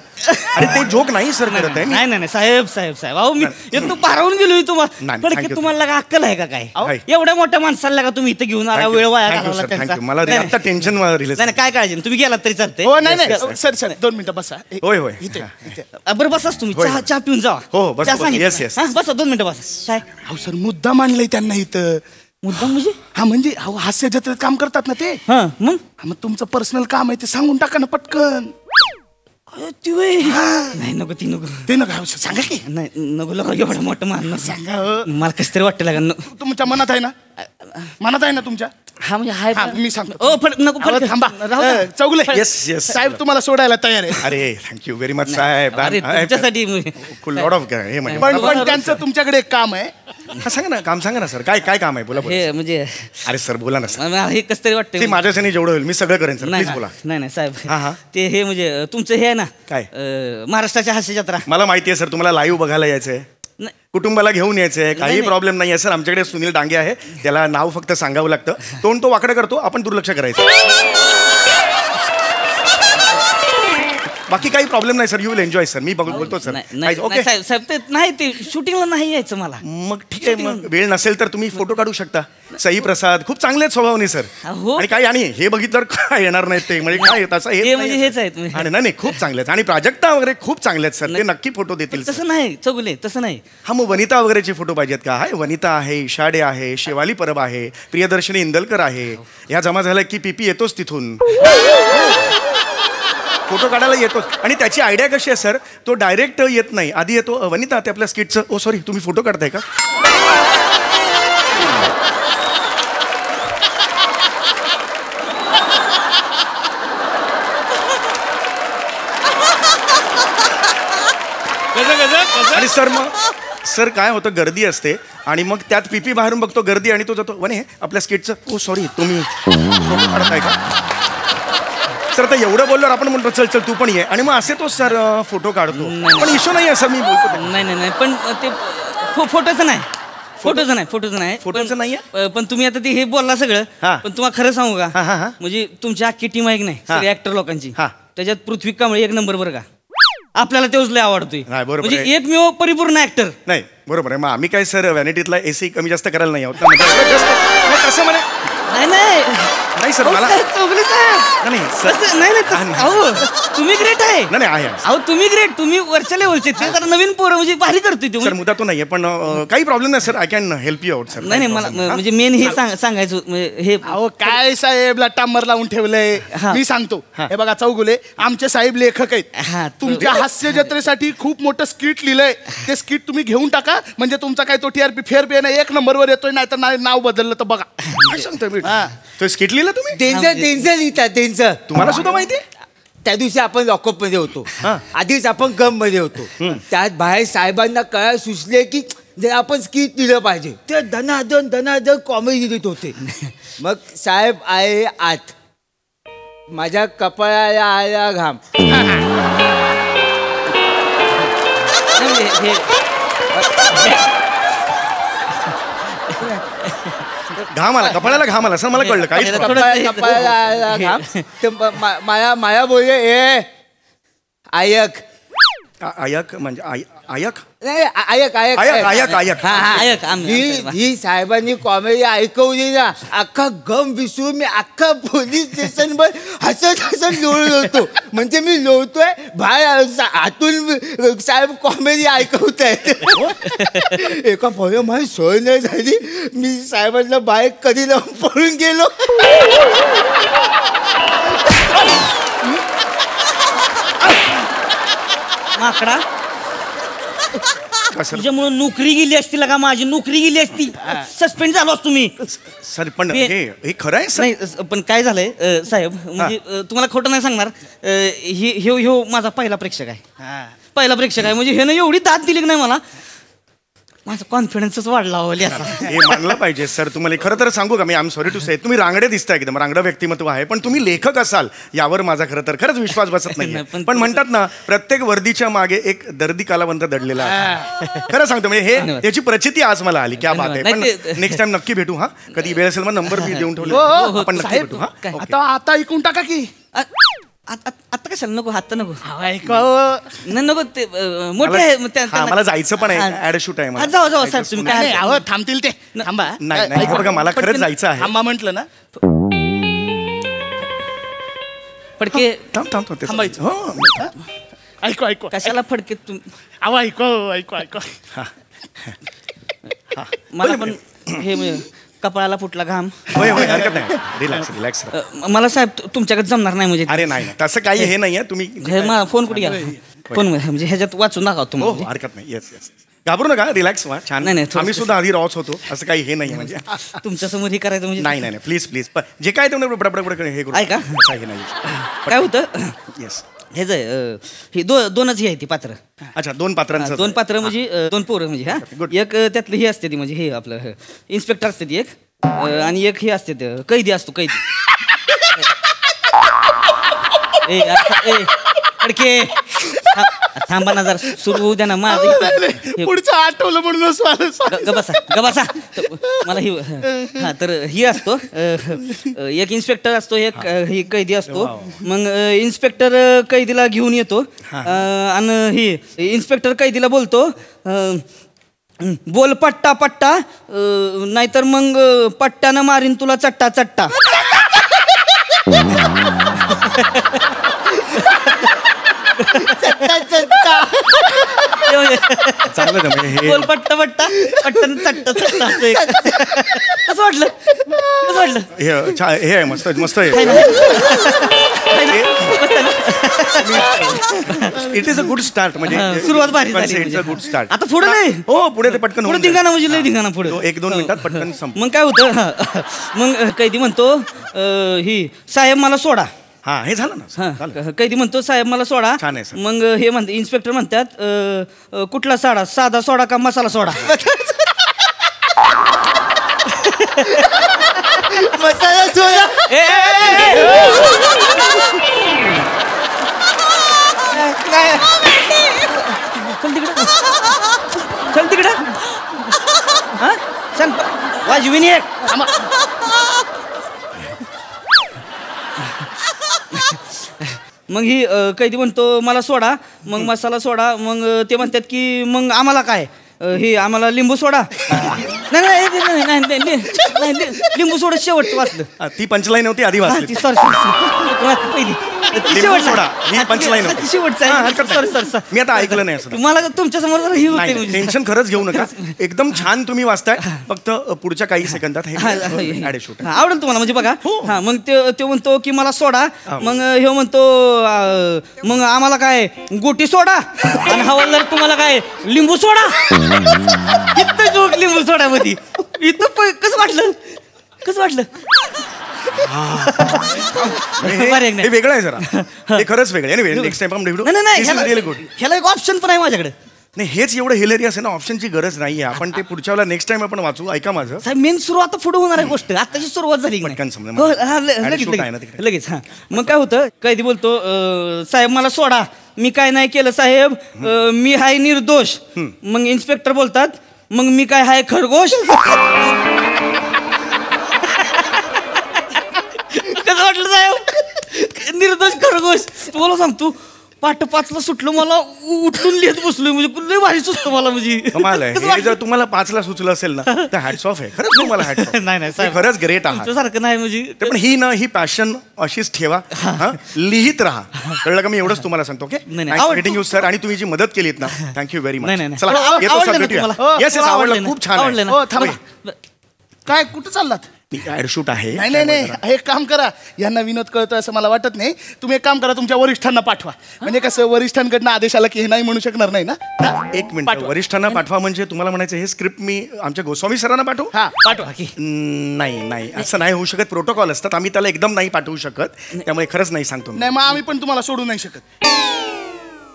अरे ते जोक नाही सर करत आहे मी. नाही साहेब अहो मी तू पारावून गेलो तुम्हाला नाही, पण thank you. तुम्हाला लगा अक्कल आहे का काय आहे. एवढ्या मोठ्या माणसाला का तुम्ही इथं घेऊन आला वेळ वाया घालवला त्यांचा थँक्यू मला नाही, आता टेन्शन रिलीज नाही काय काळजी नाही, तुम्ही गेलात तरी चालते हो नाही सर 2 मिनिटं बसा होय होय बरं बसाच तुम्ही होय. चहा पिऊन जावा हो, बस, चहा बस. सांगितलं. Yes, yes. हा, बसा 2 मिनिटं बसा काय अहो सर मुद्दा मांडलाय त्यांना इथं मुद्दा म्हणजे हा म्हणजे अहो हास्य जत्रेत काम करतात ना ते हा मग हा, मग तुमचं पर्सनल काम आहे ते सांगून टाका ना पटकन ती वय नाही नको ती नको ते नका सांगा की नाही नको लोक एवढं मोठं मान सांगा हो. मला कसं तरी वाटतं लागा तुमच्या मनात आहे ना मनात आहे ना तुमच्या हा म्हणजे हाय हा, मी सांगतो. ओ फड नको अहो, फड थांबा राहू द्या. Chougale Yes, yes. साहेब तुम्हाला सोडायला तयार आहे अरे थँक्यू व्हेरी मच साहेब अरे तुमच्यासाठी लॉट ऑफ हे म्हणजे पण त्यांचं तुमच्याकडे एक काम आहे हा, सांगा ना काम सांगा ना सर काय काय काम आहे बोला बोला. हे म्हणजे अरे सर बोला ना सर मला हे कसं तरी वाटतं ते माझ्यासाठी जेवढं होईल मी सगळं करेन सर नाही प्लीज बोला नाही नाही साहेब हा, हा. ते हे म्हणजे तुमचं हे आहे ना काय? महाराष्ट्राच्या हास्य जत्रा मला माहिती आहे सर तुम्हाला लाईव्ह बघायला यायचंय नाही. कुटुंबाला घेऊन यायचंय काही नाही. प्रॉब्लेम नाही आहे सर आमच्याकडे सुनील डांगे आहे त्याला नाव फक्त सांगावं लागतं तोंड तो वाकडं करतो आपण दुर्लक्ष करायचं बाकी काही प्रॉब्लेम नाही sir you will enjoy sir मी बोलतो सर नाही, नाही, ओके नाही, साहेब साहेब ते नाही ते शूटिंगला नाही यायचं मला मग ठीक आहे मग वेळ नसेल तर तुम्ही फोटो काढू शकता सई प्रसाद खूप चांगले आहेत स्वभावने सर हो. आणि काय आणि हे बघितलं काय येणार नाहीत ते म्हणजे काय येत असं हे येत म्हणजे नाही. हेच आहेत. आणि नाही खूप चांगले आहेत आणि प्राजक्ता वगैरे खूप चांगले आहेत सर ते नक्की फोटो देतील sir. तसं नाही चौगुले तसं नाही हा मग वनिता वगैरेचे फोटो पाहिजेत का हाय वनिता आहे इशाडे आहे शेवाली परब आहे प्रियदर्शनी इंदलकर आहे ह्या जमा झाल्या की पीपी येतोच तिथून फोटो काढायला येतोच आणि त्याची आयडिया कशी आहे सर तो डायरेक्ट येत नाही आधी येतो वनिता ते आपल्या स्किटचं ओ सॉरी तुम्ही फोटो काढताय का आणि सर काय होतं गर्दी असते आणि मग त्यात पीपी बाहेरून बघतो गर्दी आणि तो जातो वने आपल्या स्किटचं ओ सॉरी तुम्ही फोटो काढताय का सर आता एवढं बोलल्यावर आपण म्हणतो चल चल तू पण ये आणि मग असे तो सर फोटो काढतो पण इश्यू नाही आहे सर मी बोलतो ते. नाही नाही नाही पण ते फोटोचं नाही फोटोचं नाही फोटोचं नाहीये? पण तुम्ही आता ते हे बोलला सगळं हा. पण तुम्हाला खरं सांगू हा, हा, हा. का म्हणजे तुमची अख्खी टीम आहे की नाही हा. सगळी ऍक्टर लोकांची हा. त्याच्यात पृथ्वी कांबळे एक नंबर बरं का आपल्याला तेच लय आवडतोय नाही, बरोबर म्हणजे आहे. एकमेव परिपूर्ण ऍक्टर नाही बरोबर आहे मग आम्ही काय सर व्हॅनिटीतला एसी कमी जास्त करायला नाही आहोत ना म्हणजे just- कसं म्हणे नाही नाही नाही सर मला चौगले साहेब नाही सर तसं- नाही नाही तसं- अहो तुम्ही ग्रेट आहे नाही आहे अहो तुम्ही ग्रेट तुम्ही वरच्या लेवलचे ते जरा नवीन पोरं म्हणजे भारी करतोय ते सर मुद्दा तो नाहीये पण काही प्रॉब्लेम नाही sir I can help you out sir नाही नाही मला म्हणजे मेन हे सांगायचं म्हणजे हे अहो काय साहेब लट्टांबर लावून ठेवलंय हा. मी सांगतो हे बघा चौगुले आमचे साहेब लेखक हा, आहेत तुमच्या हास्य जत्रेसाठी खूप मोठं स्किट लिहिलंय ते स्किट तुम्ही घेऊन टाका म्हणजे तुमचा काय तो टीआरपी फेअर पे नाही एक नंबरवर येतोय नाही तर नाव बदललं तर बघा काय सांगतोय मी तो स्किट लिहिला तुम्ही त्यांचं लिहितात त्यांचं तुम्हाला सुद्धा माहिती आहे त्या दिवशी आपण लॉकअप मध्ये होतो हा. आधीच आपण गम मध्ये होतो त्यात बाहेर साहेबांना कळायला सुचले की जर आपण स्किट दिलं पाहिजे ते धनाधन कॉमेडी देत होते मग साहेब आहे आत माझ्या कपाळाला आला घाम घाम आला कपाळाला घाम आला सर मला कळलं काहीच कपाळाला आला घाम तर माया बोलले ए आयक आयक म्हणजे आयक नाही आयक आयक आयक आयक हा हा ऐक ही साहेबांनी कॉमेडी ऐकवली ना अख्खा गम विसरून मी अख्खा पोलीस स्टेशनवर हसत लोळत होतो म्हणजे मी लोळतोय बाहेर आतून साहेब कॉमेडी ऐकवतायत एका फळ माझी सोय नाही झाली मी साहेबांना बाहेर कधी लावून पळून गेलो माकडा तुझ्यामुळे नोकरी गेली असती का माझी नोकरी गेली असती सस्पेंड झालो असतो तुम्ही सर पण हे खरं आहे सर नाही पण काय झालंय साहेब म्हणजे तुम्हाला खोटं नाही सांगणार ह्यो माझा पहिला प्रेक्षक आहे पहिला प्रेक्षक आहे म्हणजे ह्यानं एवढी दाद दिली की नाही मला माझा कॉन्फिडन्सच वाढला होली असा हे मानलं पाहिजे सर तुम्हाला खरं तर सांगू का मी आय एम सॉरी टू से तुम्ही रांगडे दिसताय एकदम रांगडं व्यक्तिमत्व आहे पण तुम्ही लेखक असाल यावर माझा खरंच विश्वास बसत नाही पण म्हणतात ना प्रत्येक वर्दीच्या मागे एक दर्दी कालावंत दडलेला आहे खरं सांगतो म्हणजे हे याची प्रचिती आज मला आली क्या बात आहे पण नेक्स्ट टाइम नक्की भेटू हा कधी वेळ असेल मग नंबर मी देऊन ठेवले आपण नक्की भेटू हा आता ऐकून टाका की आता कशाला नको आता नको ऐकावं नाही नको ते मोठे आहे मला जायचं पण आहे ऍड शूट आहे मला जाऊ साहेब तुम्ही काय नाही अहो थांबतील ते थांबा नाही हे बघा मला खरंच जायचं आहे थांबा म्हटलं ना फडके थांब थांबायचं. हो. ऐकू कशाला फडके तुम्ही अहो ऐकू मला पण हे म्हणजे कपाळाला फुटला घाम. होय होय हरकत नाही. Relax relax. मला साहेब तुमच्याकडे जमणार नाही म्हणजे. अरे नाही तसं काही हे नाहीये. तुम्ही फोन कुठे घ्या फोन म्हणजे ह्याच्यात वाचून दाखवा हो तुम्ही. हरकत नाही. येस येस घाबरू नका. रिलॅक्स व्हा. छान. नाही, आम्ही सुद्धा आधी रॉच होतो. असं काही हे नाही म्हणजे. तुमच्या समोर हे करायचं म्हणजे. नाही नाही प्लीज प्लीज जे काय तुम्ही बडबड हे करू ऐका. असं हे नाही. काय होतं येस हे जे हे दोनच हे आहे ती पात्र. अच्छा 2 पात्रांचं. 2 पात्र म्हणजे 2 पोरं म्हणजे हा एक त्यातलं हे असते ती म्हणजे हे आपलं इन्स्पेक्टर असते ती एक आणि एक हे असते ते कैदी असतो कैदी. अडके थांबा ना जरा सुरू होऊ द्या ना माझं. पुढचं आठवलं म्हणून गबासा मला ही हा तर ही असतो एक इन्स्पेक्टर असतो एक ही कैदी असतो. मग इन्स्पेक्टर कैदीला घेऊन येतो आणि ही इन्स्पेक्टर कैदीला बोलतो बोल पट्टा पट्टा नाहीतर मग पट्ट्यानं मारीन तुला चट्टा चट्टा. बोल पट्टा पट्टा पट्ट्यानं चट्टा चट्टा. कसं वाटलं कसं वाटलं. हे आहे मस्त मस्त आहे. It is a good start म्हणजे सुरुवात भारी झाली. It's a good start. आता पुढे नाही. हो पुढे ते पटकन पुढे धिंगाणा म्हणजे लय धिंगाणा पुढे 1-2 मिनिटात पटकन संप. मग काय होतं मग कैदी म्हणतो ही साहेब मला सोडा. हा हे झालं ना. कैदी म्हणतो साहेब मला सोडा. छान आहे सर. मग हे म्हणते इन्स्पेक्टर म्हणतात कुठला साडा साधा सोडा का मसाला सोडा. मसाला सोडा. चल तिकडं हा चल वाजविनी एक. मग ही कैदी म्हणतो मला सोडा. मग मसाला सोडा. मग ते म्हणतात की मग आम्हाला काय हे आम्हाला लिंबू सोडा. नाही लिंबू सोडा शेवटचं वाचलं. ती पंचलाईन होती आधी वाचली. पहिली मी आता ऐकलं नाही असं. मला तुमच्या समोर टेन्शन खरंच घेऊ नका. एकदम छान तुम्ही वाचताय. फक्त पुढच्या काही सेकंदात आवडेल तुम्हाला म्हणजे बघा. हा मग ते म्हणतो की मला सोडा. मग हे म्हणतो मग आम्हाला काय गोटी सोडा आणि हवालदार तुम्हाला काय लिंबू सोडा. इथं जोक लिंबू सोडा मध्ये इथं कसं वाटलं कसं वाटलं. हे वेगळं आहे जरा. हे खरंच वेगळं आहे. नेक्स्ट टाइम ह्याला एक ऑप्शन पण आहे माझ्याकडे. नाही हेच एवढं हिलेरियस आहे ना. ऑप्शनची गरज नाहीये. आपण ते पुढच्या नेक्स्ट टाइम आपण वाचू. ऐका माझं साहेब मेन सुरुवात पुढे होणार आहे गोष्ट. आताची सुरुवात झाली पटकन लगेच. हा मग काय होतं कैदी बोलतो साहेब मला सोडा मी काय नाही केलं साहेब मी हाय निर्दोष. मग इन्स्पेक्टर बोलतात मग मी काय हाय खरगोश. कसं वाटलं साहेब निर्दोष खरगोश. तुम्हाला सांगतो 5:05 सुटलं मला उठून लिहित बसलो म्हणजे लय भारी सुचतं मला म्हणजे. कमाल आहे. हे जर तुम्हाला 5ला सुचलं असेल ना तर हॅट्स ऑफ आहे खरंच तुम्हाला. Hats off. नाही साहेब खरंच ग्रेट आहात. सारखं नाही म्हणजे. पण ही पॅशन अशीच ठेवा. लिहित राहा. कळलं का. मी एवढंच तुम्हाला सांगतो. Okay meeting you sir. आणि तुम्ही जी मदत केलीत ना थँक्यू व्हेरी मच. चला येतो सर भेटूया. येस आवडलं खूप छान आहे. काय कुठं चाललात. ऍडशूट आहे. नाही एक काम करा. यांना विनोद कळतोय असं मला वाटत नाही. तुम्ही एक काम करा तुमच्या वरिष्ठांना पाठवा. म्हणजे कसं वरिष्ठांकडनं आदेश आला की हे नाही म्हणू शकणार नाही ना. एक मिनिट वरिष्ठांना पाठवा म्हणजे तुम्हाला म्हणायचं हे स्क्रिप्ट मी आमच्या गोस्वामी सरांना पाठवू. हा पाठवा. नाही असं नाही होऊ शकत. प्रोटोकॉल असतात. आम्ही त्याला एकदम नाही पाठवू शकत. त्यामुळे खरंच नाही सांगतो. नाही मग आम्ही पण तुम्हाला सोडू नाही शकत.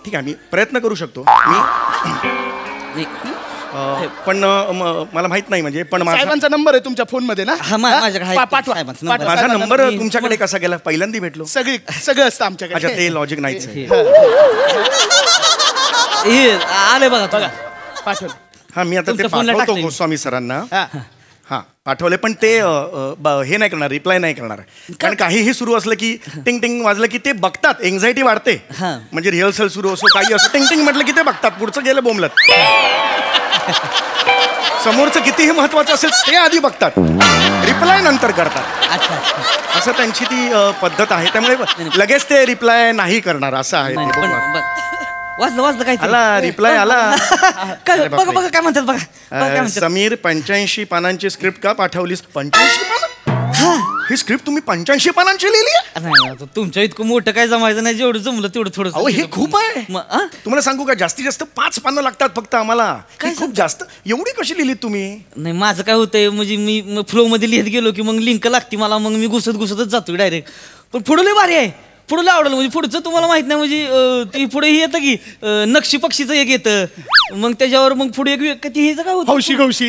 ठीक आहे मी प्रयत्न करू शकतो. मी पण मला माहित नाही म्हणजे. पण साहेबांचा नंबर आहे तुमच्या फोन मध्ये ना. पाठवा. माझा नंबर तुमच्याकडे कसा गेला. पहिल्यांदा भेटलो. सगळं असतं आमच्याकडे. अच्छा ते लॉजिक नाहीच आहे. आले बघा पाठवलं. हा मी आता ते पाठवतो गोस्वामी सरांना. हा पाठवले पण ते हे नाही करणार. रिप्लाय नाही करणार. कारण काहीही सुरू असलं की टिंग टिंग वाजलं की ते बघतात. एन्झायटी वाढते. म्हणजे रिहर्सल सुरू असो काही असो टिंग टिंग म्हटलं की ते बघतात. पुढचं गेलं बोंबलत. समोरचं कितीही महत्वाचं असेल ते आधी बघतात. रिप्लाय नंतर करतात. असं त्यांची ती पद्धत आहे. त्यामुळे लगेच ते रिप्लाय नाही करणार असं आहे. वाचलं काय आला रिप्लाय आला. काय बघा काय म्हणतात बघा काय म्हणतात. समीर 85 पानांची स्क्रिप्ट का पाठवलीस? 85 पानं? ही स्क्रिप्ट तुम्ही 85 पानांची लिहिली आहे? नाही आता तुमच्या इतकं मोठं काय जमायचं नाही, जेवढं जमलं तेवढं थोडं. अहो हे खूप आहे. तुम्हाला सांगू का, जास्तीत जास्त 5 पानं लागतात फक्त आम्हाला. काय खूप जास्त एवढी कशी लिहिलीत तुम्ही? नाही माझं काय होतंय म्हणजे मी फ्लो मध्ये लिहित गेलो की मग लिंक लागते मला, मग मी घुसतच जातो डायरेक्ट. पण पुढं लय भारी आहे, पुढलं आवडलं. म्हणजे पुढचं तुम्हाला माहित नाही म्हणजे ती पुढे हे येतं की नक्षी पक्षीचं एक येतं, मग त्याच्यावर मग पुढे एक ती हेच काय होतं, हौशी गौशी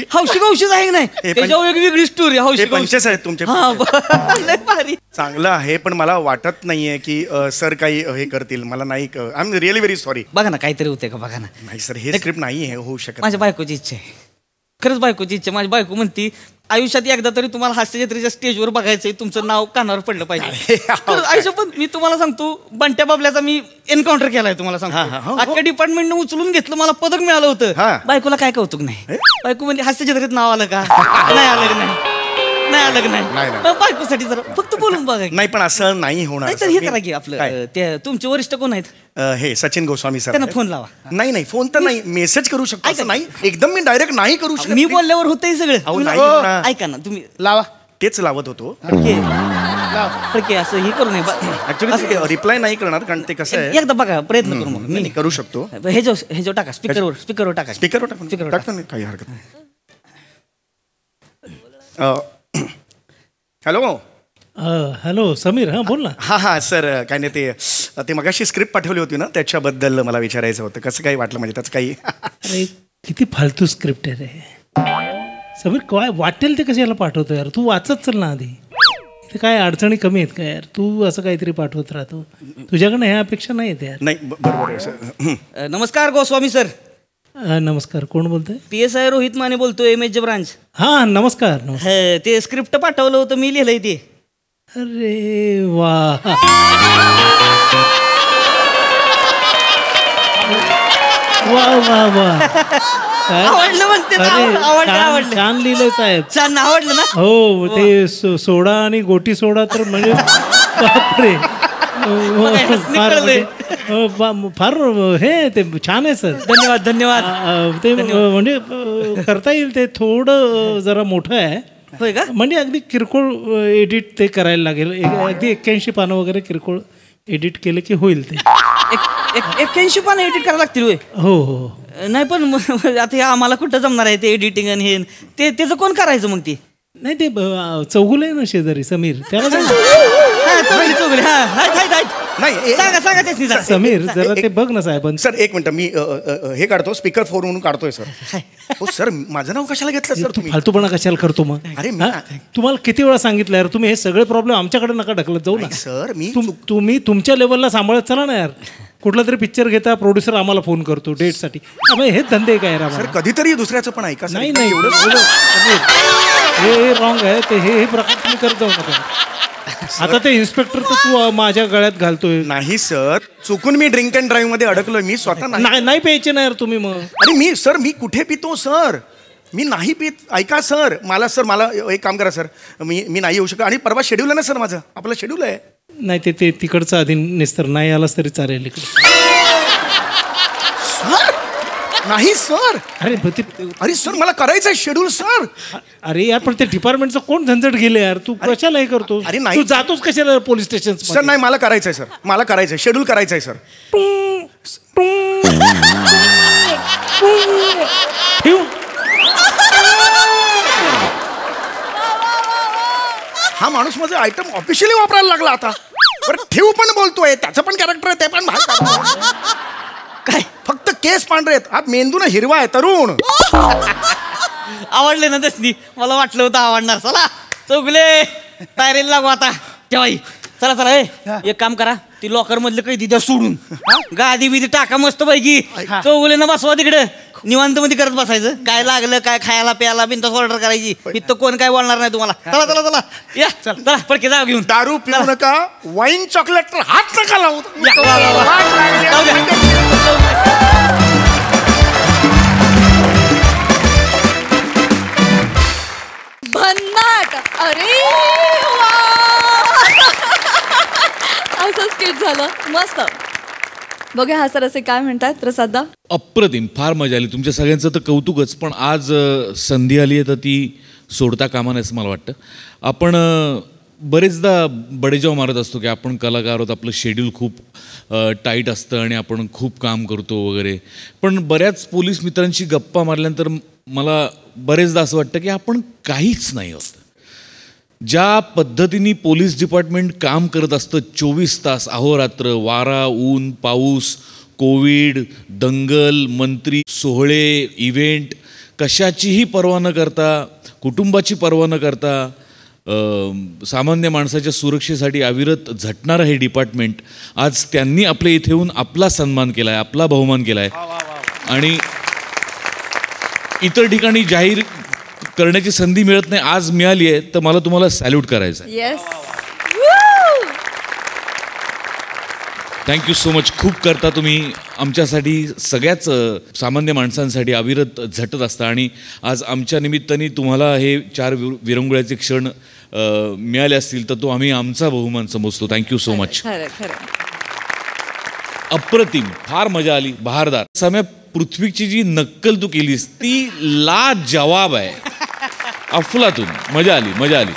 आहे की नाही, त्याच्यावर एक वेगळी स्टोरी हौशी पंचेस आहेत तुमचे. लय भारी चांगलं आहे, पण मला वाटत नाहीये की सर काही हे करतील. मला नाही, I am really very sorry. बघा ना काहीतरी होते का, बघा ना. नाही सर, हे स्क्रिप्ट नाही आहे होऊ शकत. माझ्या बायकोची इच्छा आहे, खरंच बायकोची इच्छा. माझी बायको म्हणती आयुष्यात एकदा तरी तुम्हाला हास्य जत्रेच्या स्टेजवर बघायचंय, तुमचं नाव कानावर पडलं पाहिजे. आयुष्य पण मी तुम्हाला सांगतो, बंट्या बाबल्याचा मी एन्काउंटर केलाय तुम्हाला सांगतो. अख्ख्या डिपार्टमेंटने उचलून घेतलं, मला पदक मिळालं होतं. बायकोला काय कौतुक नाही. बायको म्हणजे हास्य जत्रेत नाव आलं का, नाही आलं नाही. बायकोसाठी जरा फक्त बोलून बघा. नाही पण असं नाही होणार. तर हे करा की आपलं ते तुमचे वरिष्ठ कोण आहेत? हे सचिन गोस्वामी सर. त्यांना फोन लावा. नाही फोन तर नाही, मेसेज करू शकतो. असं नाही एकदम मी डायरेक्ट नाही करू शकत. मी बोलल्यावर होतंय सगळं. ऐका ना तुम्ही लावा. तेच लावत होतो. असं हे करू नये ऍक्च्युली रिप्लाय नाही करणार, कारण ते कसं आहे. एकदा बघा प्रयत्न करू. मग मी करू शकतो. हे जो टाका स्पीकरवर टाका. स्पीकरवर टाकतो नाही, काही हरकत नाही. हॅलो समीर, हा बोल ना. हा सर, काय नाही ते मगाशी स्क्रिप्ट पाठवली होती ना, त्याच्याबद्दल मला विचारायचं होतं. कसं काही वाटलं म्हणजे त्याचं काही. अरे किती फालतू स्क्रिप्ट आहे रे समीर, काय वाटेल ते कशाला पाठवतो यार. तू वाचत चल ना आधी. इथे काय अडचणी कमी आहेत का यार, तू असं काहीतरी पाठवत राहतो. तुझ्याकडनं ह्या अपेक्षा नाही आहेत यार. नाही बरोबर आहे सर. नमस्कार गोस्वामी सर. नमस्कार, कोण बोलतोय? PSI रोहित माने बोलतोय, MH ब्रांच. हा नमस्कार. ते स्क्रिप्ट पाठवलं होतं, मी लिहिलंय ते. अरे वा, आवडलं म्हणते. आवडलं छान लिहिलंय साहेब. छान आवडलं ना. हो, ते सोडा आणि गोटी सोडा तर म्हणजे बापरे, फार हे ते छान आहे सर. धन्यवाद. ते म्हणजे करता येईल. ते थोडं जरा मोठं आहे. होय का? म्हणजे अगदी किरकोळ एडिट ते करायला लागेल. अगदी 81 पानं वगैरे किरकोळ एडिट केलं की होईल. ते 81 पानं एडिट करायला लागतील. हो. नाही पण आता हे आम्हाला कुठं जमणार आहे ते एडिटिंग आणि हे त्याचं कोण करायचं मग? ते नाही, ते चौगुले आहे ना शेजारी समीर, त्याला सांगा. समीर जरा ते बघ ना साहेब. सर एक मिनिट, मी हे काढतो, स्पीकर 4 म्हणून काढतोय सर. हो सर, माझं नाव कशाला घेतलं सर तुम्ही? फालतूपणा कशाला करतो मग? अरे तुम्हाला किती वेळा सांगितलं यार, तुम्ही हे सगळे प्रॉब्लेम आमच्याकडे नका ढकलत जाऊ ना सर. तुम्ही तुमच्या लेवलला सांभाळत चला ना यार. कुठला तरी पिक्चर घेता, प्रोड्युसर आम्हाला फोन करतो डेटसाठी. हेच धंदे काय यार? सर कधीतरी दुसऱ्याचं पण ऐका. नाही एवढं हे रॉंग आहे. ते हे प्रकार तुम्ही करत जाऊ नका. आता ते इन्स्पेक्टर तर तू माझ्या गळ्यात घालतोय. नाही सर, चुकून मी ड्रिंक अँड ड्राईव्ह मध्ये अडकलोय. मी स्वतः नाही प्यायचे ना यार तुम्ही मग. अरे मी कुठे पितो सर? मी नाही पित. ऐका सर, मला एक काम करा सर, मी नाही येऊ शकत. आणि परवा शेड्यूल आहे ना सर, माझं आपलं शेड्यूल आहे. नाही ते तिकडचं आधी निस्तर नाही आलास तरी चालेल इकडे. सर नाही सर. अरे सर मला करायचंय शेड्यूल सर. अरे यार पण ते डिपार्टमेंटचं कोण झंझट गेले यार. तू कशाला हे करतो? अरे नाही, तू जातोस कशाला पोलीस स्टेशन? सर नाही, मला करायचंय सर, मला करायचंय शेड्यूल करायचंय सर. हा माणूस माझं आयटम ऑफिशियली वापरायला लागला आता. बरं ठेवू पण बोलतोय, त्याचं पण कॅरेक्टर आहे, ते पण काय फक्त केस पांढरे आहेत, हा मेंदू ना हिरवा आहे. तरुण आवडले ना तसली, मला वाटलं होतं आवडणार. चला चौगुले तयारीला लागू आता. जेवाई चला एक काम करा, ती लॉकर मधलं काही द्या सोडून, गादी बिदी टाका मस्त पैकी. चौगुले ना बसवा तिकडे, निवांत मध्ये करत बसायचं. काय लागलं काय खायला प्यायला बिनतास ऑर्डर करायची. इथं कोण काय बोलणार नाही तुम्हाला. चला या चला पडके जाऊ घेऊन. दारू पिऊ नका, वाईन चॉकलेट तर हात नका लावू. भन्नाट. अरे असं स्किट झालं मस्त. बघा हा सर असे काय म्हणतात प्रसादा. अप्रतिम, फार मजा आली. तुमच्या सगळ्यांचं तर कौतुकच, पण आज संधी आली आहे तर ती सोडता कामा नये असं मला वाटतं. आपण बरेचदा बडेजाव मारत असतो की आपण कलाकार आहोत, आपलं शेड्यूल खूप टाईट असतं आणि आपण खूप काम करतो वगैरे. पण बऱ्याच पोलीस मित्रांशी गप्पा मारल्यानंतर मला बरेचदा असं वाटतं की आपण काहीच नाही होत. ज्या पद्धतीने पोलीस डिपार्टमेंट काम करत असतं 24 तास अहोरात्र, वारा ऊन पाऊस, कोविड, दंगल, मंत्री सोहळे, इव्हेंट, कशाचीही पर्वा न करता, कुटुंबाची पर्वा न करता, सामान्य माणसाच्या सुरक्षेसाठी अविरत झटणारं हे डिपार्टमेंट आज त्यांनी आपल्या इथे येऊन आपला सन्मान केला आहे, आपला बहुमान केला आहे आणि इतर ठिकाणी जाहीर करण्याची संधी मिळत नाही, आज मिळाली आहे तर मला तुम्हाला सॅल्यूट करायचं आहे. Yes, thank you so much. खूप करता तुम्ही आमच्यासाठी, सगळ्याच सामान्य माणसांसाठी अविरत झटत असता आणि आज आमच्या निमित्ताने तुम्हाला हे 4 विरंगुळ्याचे क्षण मिळाले असतील तर तो आम्ही आमचा बहुमान समजतो. Thank you so much. अप्रतिम, फार मजा आली, बहारदार. समय पृथ्वीची जी नक्कल तू केलीस ती लाजवाब आहे, अफलातून. मजा आली, मजा आली.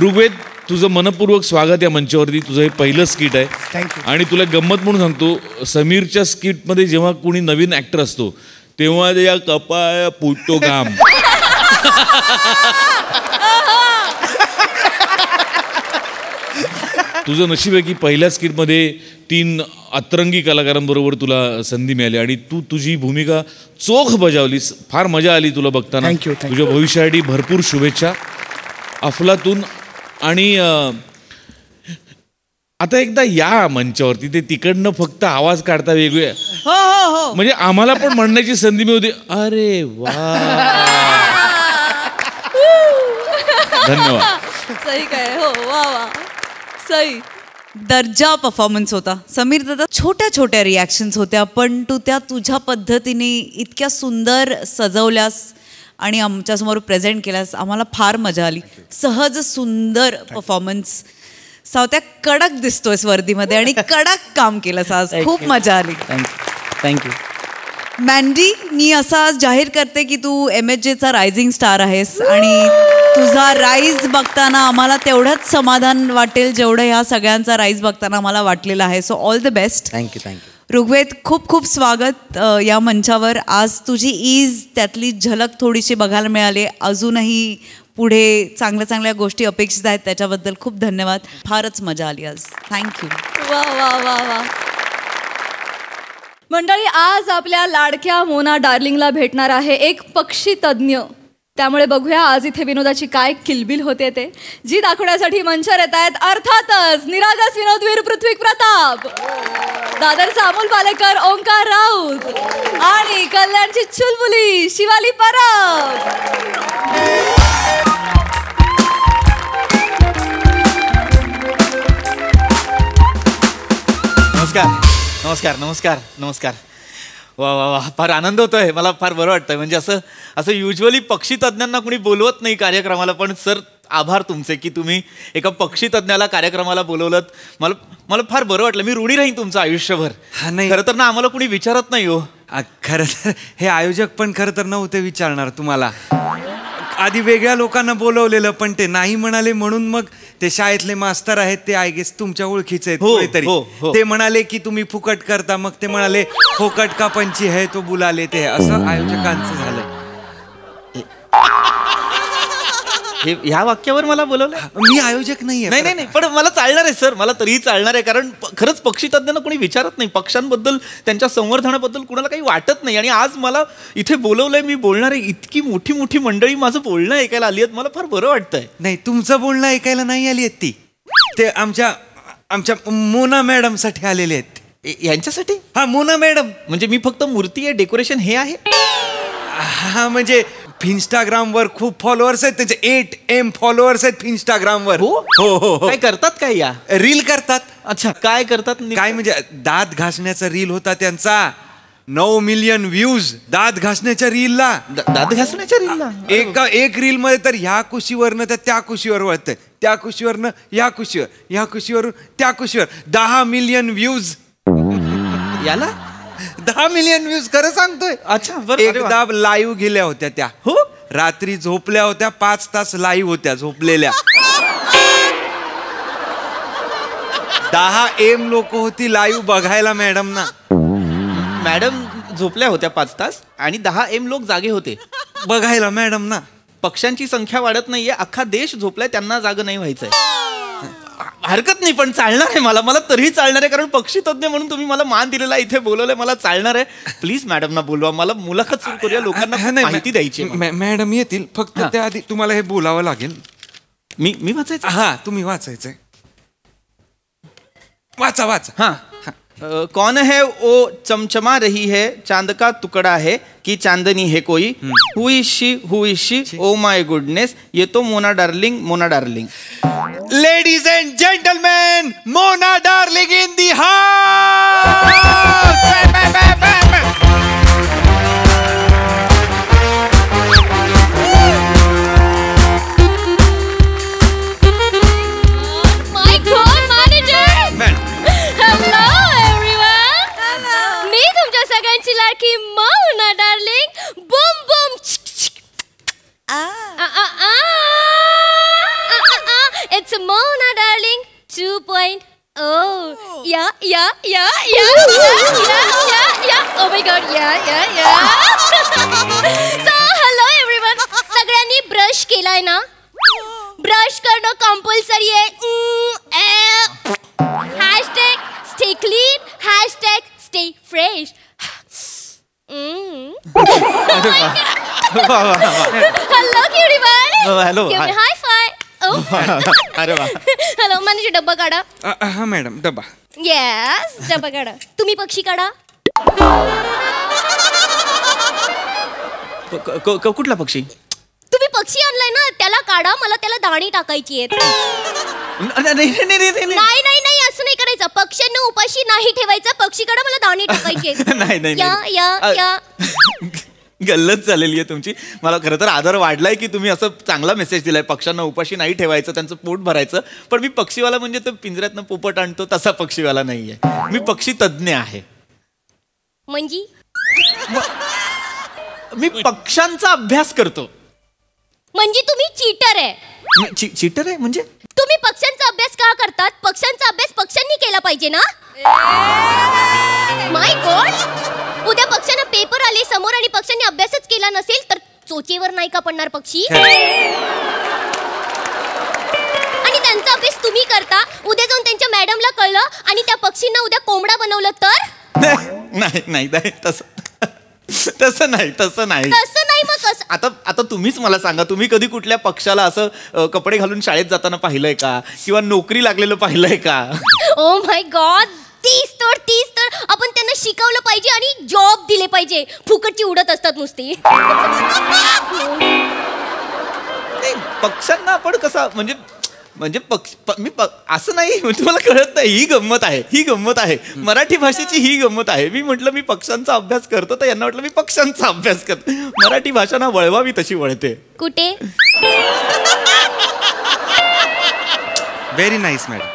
ऋग्वेद, तुझं मनपूर्वक स्वागत या मंचावरती. तुझं हे पहिलं स्किट आहे आणि तुला गंमत म्हणून सांगतो, समीरच्या स्किटमध्ये जेव्हा कोणी नवीन ऍक्टर असतो तेव्हा या कपाळ पुटतो काम. तुझं नशीब आहे की पहिल्या स्किटमध्ये 3 अतरंगी कलाकारांबरोबर तुला संधी मिळाली आणि तू तुझी भूमिका चोख बजावलीस. फार मजा आली तुला बघताना. तुझ्या भविष्यासाठी भरपूर शुभेच्छा. अफलातून. आणि आता एकदा या मंचावरती, ते तिकडनं फक्त आवाज काढता वेगळे, म्हणजे आम्हाला पण म्हणण्याची संधी मिळते. अरे वा, धन्यवाद. सही काय, हो, वा वा, सही. दर्जा परफॉर्मन्स होता समीर दादा. छोट्या छोट्या रिॲक्शन्स होत्या पण तू त्या तुझ्या पद्धतीने इतक्या सुंदर सजवल्यास आणि आमच्यासमोर प्रेझेंट केल्यास. आम्हाला फार मजा आली. सहज सुंदर परफॉर्मन्स. सावत्या कडक दिसतोयस वर्दीमध्ये आणि कडक काम केलंस आज. खूप मजा आली. थँक्यू. मॅन्डी, मी असं आज जाहीर करते की तू MHJचा रायझिंग स्टार आहेस आणि तुझा राईज बघताना आम्हाला तेवढंच समाधान वाटेल जेवढं ह्या सगळ्यांचा राईज बघताना आम्हाला वाटलेलं आहे. So all the best. Thank you. Rigved, खूप खूप स्वागत या मंचावर. आज तुझी ईज, त्यातली झलक थोडीशी बघायला मिळाली. अजूनही पुढे चांगल्या चांगल्या गोष्टी अपेक्षित आहेत, त्याच्याबद्दल खूप धन्यवाद. फारच मजा आली आज. थँक्यू. वा वा वा वा. मंडळी, आज आपल्या लाडक्या मोना डार्लिंगला भेटणार आहे एक पक्षी तज्ज्ञ. त्यामुळे बघूया आज इथे विनोदाची काय किलबिल होते ते. जी दाखवण्यासाठी मंचावर येत आहेत अर्थातच निरागस विनोदवीर पृथ्वी प्रताप, दादरचा अमोल पालेकर ओंकार राऊत आणि कल्याणची चुलबुली शिवाली परब. नमस्कार नमस्कार नमस्कार नमस्कार. वा वा वा, फार आनंद होतोय. मला फार बरं वाटतंय. म्हणजे असं युजली पक्षी तज्ज्ञांना कोणी बोलवत नाही कार्यक्रमाला, पण सर आभार तुमचे की तुम्ही एका पक्षी तज्ज्ञाला कार्यक्रमाला बोलवलं. मला फार बरं वाटलं. मी ऋणी राहीन तुमचं आयुष्यभर. नाही, खरं तर ना आम्हाला कोणी विचारत नाही हो. खरं तर हे आयोजक पण खरं तर नव्हते विचारणार तुम्हाला. आधी वेगळ्या लोकांना बोलवलेलं पण ते नाही म्हणाले, म्हणून मग ते शाळेतले मास्तर आहेत ते आय गेस तुमच्या ओळखीचे आहेत कोणीतरी. ते म्हणाले की तुम्ही फुकट करता, मग ते म्हणाले फुकट का पंची है तो बुलाले. ते असं आयोजकांचं झालं. ह्या वाक्यावर मला बोलवलं. मी आयोजक नाहीये. नाही नाही, पण मला चालणार आहे सर. मला तरीही चालणार आहे, कारण खरंच पक्षी तज्ज्ञांना कोणी विचारत नाही. पक्ष्यांबद्दल, त्यांच्या संवर्धनाबद्दल कुणाला काही वाटत नाही. आणि आज मला इथे बोलवलंय, मी बोलणार आहे. इतकी मोठी मोठी मंडळी माझं बोलणं ऐकायला आली आहेत. मला फार बरं वाटतंय. नाही, तुमचं बोलणं ऐकायला नाही आली आहेत ती. ते आमच्या मोना मॅडम साठी आलेले आहेत. यांच्यासाठी? हा, मोना मॅडम. म्हणजे मी फक्त मूर्ती आहे, डेकोरेशन हे आहे? हा, म्हणजे इंस्टाग्रामवर खूप फॉलोअर्स आहेत त्यांचे. 8M फॉलोअर्स आहेत इंस्टाग्रामवर. हो हो हो. काय करतात काय? या रील करतात. अच्छा, काय करतात? काय म्हणजे दात घासण्याचा रील होता त्यांचा. 9 मिलियन व्ह्यूज दात घासण्याच्या रीलला. दात घासण्याच्या रीलला एक रील मध्ये तर ह्या कुशीवरनं त्या कुशीवर वळतंय, त्या कुशीवरनं ह्या कुशीवर, ह्या कुशीवरून त्या कुशीवर. 10 मिलियन व्ह्यूज. याला 10 मिलियन व्ह्यूज खरं सांगतोय. अच्छा बरं. एकदा लाईव्ह गेल्या होत्या त्या. हो रात्री झोपल्या होत्या 5 तास लाईव्ह होत्या झोपलेल्या. 10 M लोक होती लाईव्ह बघायला मॅडम ना. मॅडम झोपल्या होत्या 5 तास आणि 10 M लोक जागे होते बघायला मॅडम ना. पक्ष्यांची संख्या वाढत नाहीये, अख्खा देश झोपलाय, त्यांना जाग नाही व्हायचंय. हरकत नाही, पण चालणार आहे मला तरीही चालणार आहे, कारण पक्षी तज्ञ म्हणून तुम्ही मला मान दिलेला, इथे बोलवलंय, मला चालणार आहे. प्लीज मॅडमना बोलवा, मला मुलाखत सुरू करूया, लोकांना माहिती द्यायची. मॅडम येतील, फक्त त्याआधी तुम्हाला हे बोलावं लागेल. मी वाचायचं? हा तुम्ही वाचायचंय. वाचा वाचा. हाँ कौन है वो चमचमा रही है, चांद का टुकड़ा है कि चांदनी है कोई, हु is she, oh my goodness, ये तो Mona darling. Ladies and gentleman, Mona darling in the house. My God, manager! Hello everyone! मी तुमच्या सगळ्यांची लाडकी Mona darling. Boom boom. It's Mona Darling 2.0. Yeah. Oh my God, yeah. So hello everyone. सगळ्यांनी brush केलाय ना? Brush करणं compulsory आहे. Hashtag stay clean, hashtag stay fresh. Hello cutie pie. Hello. Give me high five. अरे वा. Hello, Manisha डब्बा काढा. हा मॅडम डबा. येस, डब्बा काढा. तुम्ही पक्षी काढा. कुठला पक्षी? तुम्ही पक्षी आणलाय ना, त्याला काढा. मला त्याला दाणी टाकायची आहेत. नाही असं नाही करायचं. पक्ष्यांना उपाशी नाही ठेवायचं. पक्षी काढा, मला दाणी टाकायची आहेत. नाही या. गल्लत झालेली आहे तुमची. मला खरं तर आदर वाढलाय की तुम्ही असं चांगला मेसेज दिलाय, पक्ष्यांना उपाशी नाही ठेवायचं, त्यांचं पोट भरायचं. पण मी पक्षीवाला म्हणजे तो पिंजऱ्यातनं पोपट आणतो तसा पक्षीवाला नाहीये. मी पक्षी तज्ञ आहे. म्हणजे मी पक्ष्यांचा अभ्यास करतो. म्हणजे तुम्ही चीटर आहे. चीटर आहे म्हणजे? तुम्ही पक्ष्यांचा अभ्यास का करतात? पक्ष्यांचा अभ्यास पक्ष्यांनी केला पाहिजे ना. माय गॉड, उद्या पक्ष्यांना पेपर आले समोर आणि पक्ष्यांनी अभ्यासच केला नसेल तर चोचेवर नाही का पडणार पक्षी? आणि त्यांचा अभ्यास तुम्ही करता, उद्या जाऊन त्यांच्या मॅडमला कळलं आणि त्या पक्षींना उद्या कोंबडा बनवलं तर? नाही तसं नाही. मग कसं? आता तुम्हीच मला सांगा, तुम्ही कधी कुठल्या पक्षाला असं कपडे घालून शाळेत जाताना पाहिलंय का, किंवा नोकरी लागलेलं पाहिलंय का? ओ माय गॉड, तीच तर आपण त्यांना शिकवलं पाहिजे आणि जॉब दिले पाहिजे. फुकटची उडत असतात नुसती. पक्ष्यांना आपण कसं म्हणजे असं नाही, तुम्हाला कळत नाही. ही गंमत आहे मराठी भाषेची. ही गंमत आहे. मी म्हटलं मी पक्ष्यांचा अभ्यास करतो, तर यांना म्हटलं मी पक्ष्यांचा अभ्यास करतो. मराठी भाषा ना वळवावी तशी वळते. कुठे? Very nice madam.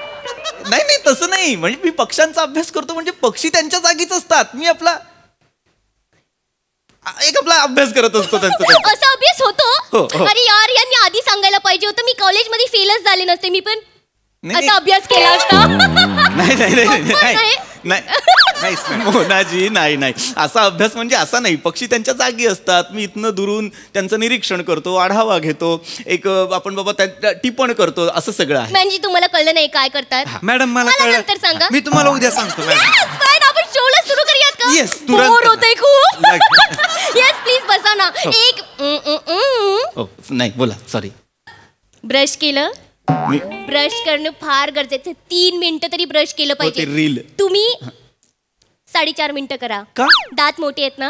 नाही तसं नाही. म्हणजे मी पक्ष्यांचा अभ्यास करतो म्हणजे पक्षी त्यांच्या जागीच असतात. मी आपला अभ्यास करत असतो त्यांचा. असा अभ्यास होतो? अरे यार, यांनी आधी सांगायला पाहिजे होतं. मी कॉलेजमध्ये फेलच झाले नसते. मी पण असा अभ्यास केला असता. नाही मोनाजी, नाही असा अभ्यास म्हणजे असा नाही. पक्षी त्यांच्या जागी असतात. मी इथनं दुरून त्यांचं निरीक्षण करतो, आढावा घेतो, एक आपण बाबा टिप्पण करतो, असं सगळं आहे. म्हणजे तुम्हाला कळलं नाही काय करतात? मॅडम मला नंतर सांगा. मी तुम्हाला उद्या सांगतो मॅडम. आपण शोला सुरू करूयात का? येस, तुरंत. बोर होतंय खूप. येस प्लीज बसा ना. एक नाही बोला, सॉरी. ब्रश केलं? ब्रश करणं फार गरजेचं. 3 मिनिटं तरी ब्रश केलं पाहिजे. रील तुम्ही 4.5 मिनिटं करा. का? दात मोठे आहेत ना.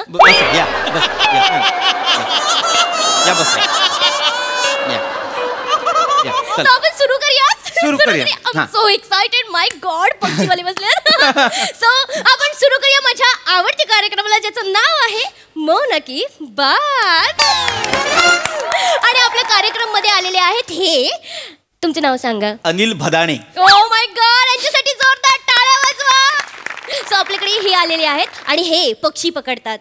आपण सुरू करूया. सो एक्साइटेड, माय गॉड, पक्षीवाले बसले. सो आपण सुरू करूया माझ्या आवडत्या कार्यक्रमाला, ज्याचं नाव आहे मोना की बात. आणि आपल्या कार्यक्रम मध्ये आलेले आहेत हे, तुमचं नाव सांगा. Anil Bhadane. Oh my God, यांच्यासाठी जोरदार टाळ्या वाजवा. सो आपल्याकडे हे आलेले आहेत आणि हे पक्षी पकडतात.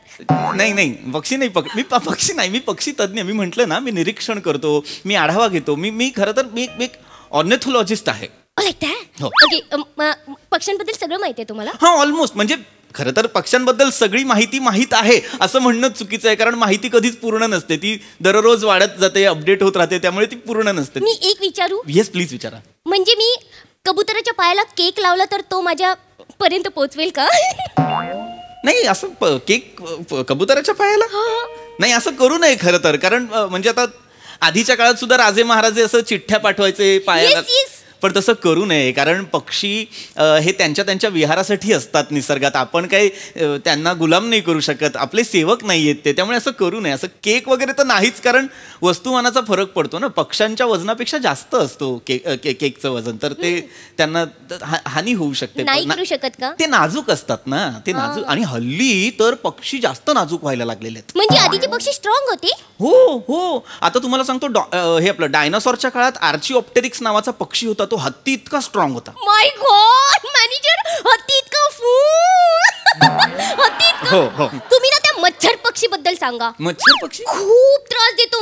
नाही पक्षी नाही मी पक्षी नाही, मी पक्षी तज्ञ. मी म्हंटल ना, मी निरीक्षण करतो, मी आढावा घेतो. मी खरं तर मी एक ऑर्निथॉलॉजिस्ट आहे. ओके, पक्ष्यांबद्दल सगळं माहिती आहे तुम्हाला? हा, ऑलमोस्ट. म्हणजे खरं तर पक्ष्यांबद्दल सगळी माहिती माहीत आहे असं म्हणणं चुकीचं आहे, कारण माहिती कधीच पूर्ण नसते. ती दररोज वाढत जाते, अपडेट होत राहते, त्यामुळे ती पूर्ण नसते. मी एक विचारू? येस प्लीज विचारा. म्हणजे मी कबुतराच्या पायाला केक लावला तर तो माझ्या पर्यंत पोहोचवेल का? नाही, असं केक कबुतराच्या पायाला नाही, असं करू नये खरं तर. कारण म्हणजे आता आधीच्या काळात सुद्धा राजे महाराजे असं चिठ्ठ्या पाठवायचे पायाला. पण तसं करू नये, कारण पक्षी हे त्यांच्या विहारासाठी असतात निसर्गात. आपण काही त्यांना गुलाम नाही करू शकत, आपले सेवक नाही आहेत ते. त्यामुळे असं करू नये. असं केक वगैरे तर नाहीच, कारण वस्तुमानाचा फरक पडतो ना. पक्षांच्या वजनापेक्षा जास्त असतो केकचं वजन, तर ते त्यांना हानी होऊ शकते. नाही करू शकत का? ते नाजूक असतात ना, ते नाजूक. आणि हल्ली तर पक्षी जास्त नाजूक व्हायला लागलेले आहेत. म्हणजे आधीचे पक्षी स्ट्रॉंग होते? हो. आता तुम्हाला सांगतो, हे आपलं डायनासॉरच्या काळात आर्चिओप्टेरिक्स नावाचा पक्षी होता. तो हत्ती इतका स्ट्रॉंग होता. माय गॉड मॅनेजर, हत्ती इतका हत्ती इतका. हो. तुम्ही ना त्या मच्छर पक्षी बद्दल सांगा. मच्छर पक्षी खूप त्रास देतो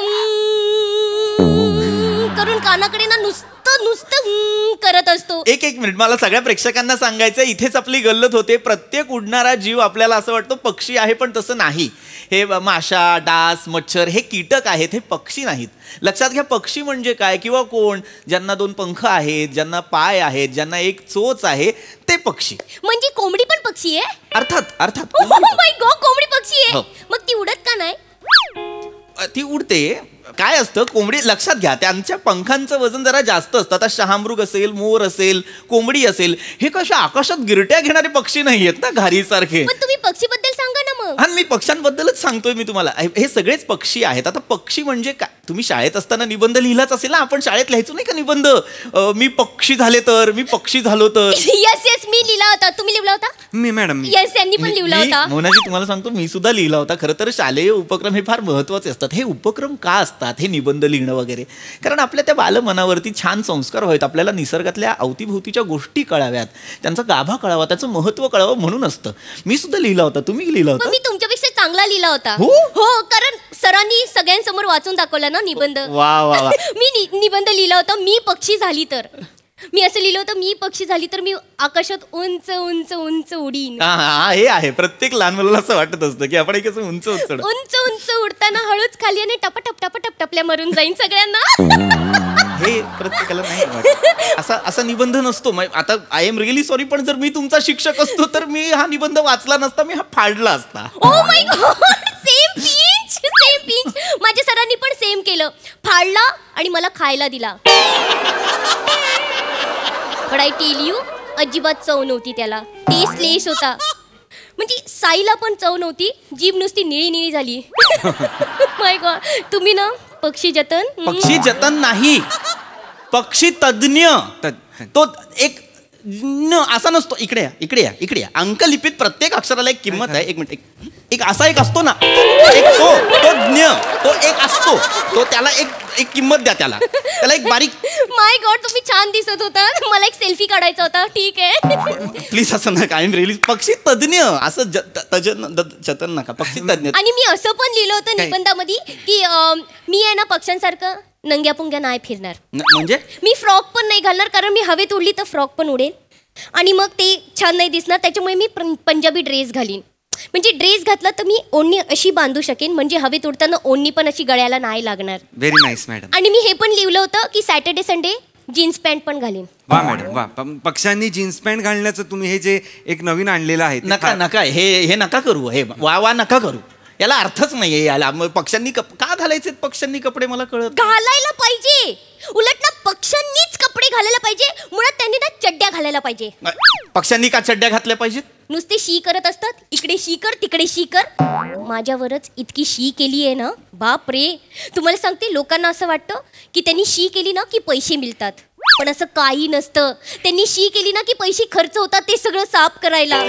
करून, कानाकडे ना नुसतं करत असतो. एक मिनिट, मला सगळ्या प्रेक्षकांना सांगायचं, इथेच आपली गल्लत होते. प्रत्येक उडणारा जीव आपल्याला असं वाटतं पक्षी आहे, पण तसं नाही. हे माशा, डास, मच्छर हे कीटक आहेत, हे पक्षी नाहीत. लक्षात घ्या, पक्षी म्हणजे काय किंवा कोण? ज्यांना 2 पंख आहेत, ज्यांना पाय आहेत, ज्यांना एक चोच आहे, ते पक्षी. म्हणजे कोंबडी पण पक्षी आहे? अर्थात. माय गॉड, कोंबडी पक्षी आहे? मग ती उडत का नाही? ती उडते. काय असतं, कोंबडी लक्षात घ्या, त्यांच्या पंखांचं वजन जरा जास्त असतं. आता शहामृग असेल, मोर असेल, कोंबडी असेल, हे कशा आकाशात गिरट्या घेणारे पक्षी नाही आहेत ना, घारीसारखे. पण तुम्ही पक्षीबद्दल सांगा ना मग. हा, मी पक्ष्यांबद्दलच सांगतोय मी तुम्हाला. हे सगळेच पक्षी आहेत. आता पक्षी म्हणजे काय? तुम्ही शाळेत असताना निबंध लिहिलाच असेल ना. आपण शाळेत लिहायचो नाही का निबंध? मी पक्षी झाले तर, मी पक्षी झालो तर. येस मी लिहिला होता. तुम्ही लिहिला होता? मी मॅडम. येस, यांनी पण लिहिला होता. मोनाजी, तुम्हाला सांगतो, मी सुद्धा लिहिला होता. खरं तर शालेय उपक्रम हे फार महत्वाचे असतात. हे उपक्रम का असतात, हे निबंध लिहिणं वगैरे? कारण आपल्या त्या बालमनावरती छान संस्कार व्हावेत, आपल्याला निसर्गातल्या अवतीभोवतीच्या गोष्टी कळाव्यात, त्यांचा गाभा कळावा, त्याचं महत्व कळावं म्हणून असतं. मी सुद्धा लिहिला होता. तुम्ही लिहिला होता? मी तुमच्यापेक्षा चांगला लिहिला होता. हो, कारण सरांनी सगळ्यांसमोर वाचून दाखवला ना निबंध. वा. मी निबंध लिहिला होता, मी पक्षी झाली तर. मी असं लिहिलं होतं, मी पक्षी झाली तर मी आकाशात उंच उंच उंच उडीन. हे आहे, प्रत्येक लहान मुलाला असं वाटत असतं की आपण एक उंच उंच उडताना हळूच खाली आणि टपटपल्या मरून जाईन सगळ्यांना. हे प्रत्येकाला नाही वाटत. असा निबंध नसतो. आता आय एम रिअली सॉरी, पण जर मी तुमचा शिक्षक असतो तर मी हा निबंध वाचला नसता, मी हा फाडला असता. Oh my God, same pinch. माझ्या सरांनी पण सेम केलं, फाडला आणि मला खायला दिला. बट आय टेल यू, अजिबात चव नव्हती त्याला. टेस्टलेस होता. म्हणजे साईला पण चव नव्हती, जीभ नुसती निळी झाली. माय गॉड. तुम्ही ना पक्षी जतन नाही, पक्षी तज्ञ. तो एक असा नसतो. इकडे या. अंकलिपीत प्रत्येक अक्षराला एक किंमत आहे. एक मिनिट, एक असा एक असतो ना, एक तो ज्ञ, तो एक असतो. तो त्याला एक किंमत द्या, त्याला एक बारीक. माय गॉड, तुम्ही छान दिसत होता. मला एक सेल्फी काढायचा होता. ठीक आहे, प्लीज असं नका. आय एम रिअली पक्षी तज्ञ, असं जतन नका, पक्षी तज्ञ. आणि मी असं पण लिहिलं होतं निबंधामध्ये की मी आहे ना पक्ष्यांसारखं नंग्या पुंग्या नाही फिरणार. म्हणजे मी फ्रॉक पण नाही घालणार, कारण मी हवेत उडली तर फ्रॉक पण उडेल आणि मग ते छान नाही दिसणार. त्याच्यामुळे मी पंजाबी ड्रेस घालीन. म्हणजे ड्रेस घातला तर मी ओढणी अशी बांधू शकेन, म्हणजे हवेत उडताना ओढणी पण अशी गळ्याला नाही लागणार. Very nice madam. आणि मी हे पण लिहिलं होतं की सॅटर्डे संडे जीन्स पॅन्ट पण घालीन. वा मॅडम वा. पक्ष्यांनी जीन्स पॅन्ट घालण्याचं तुम्ही हे जे एक नवीन आणलेलं आहे, नका हे नका करू. हे वा नका करू. याला अर्थच नाहीये. याला पक्ष्यांनी का घालायचे पक्ष्यांनी कपडे? मला कळत. घालायला पाहिजे. उलट ना पक्ष्यांनीच कपडे घालायला पाहिजे. मुळात त्यांनी ना चड्ड्या घालायला पाहिजे. पक्ष्यांनी का चड्ड्या घातल्या पाहिजेत? नुसते शी करत असतात. इकडे शी कर, तिकडे शी कर. माझ्यावरच इतकी शी केली आहे ना, बाप रे. तुम्हाला सांगते, लोकांना असं वाटतं की त्यांनी शी केली ना की पैसे मिळतात, पण असं काही नसतं. त्यांनी शी केली ना की पैसे खर्च होतात ते सगळं साफ करायला.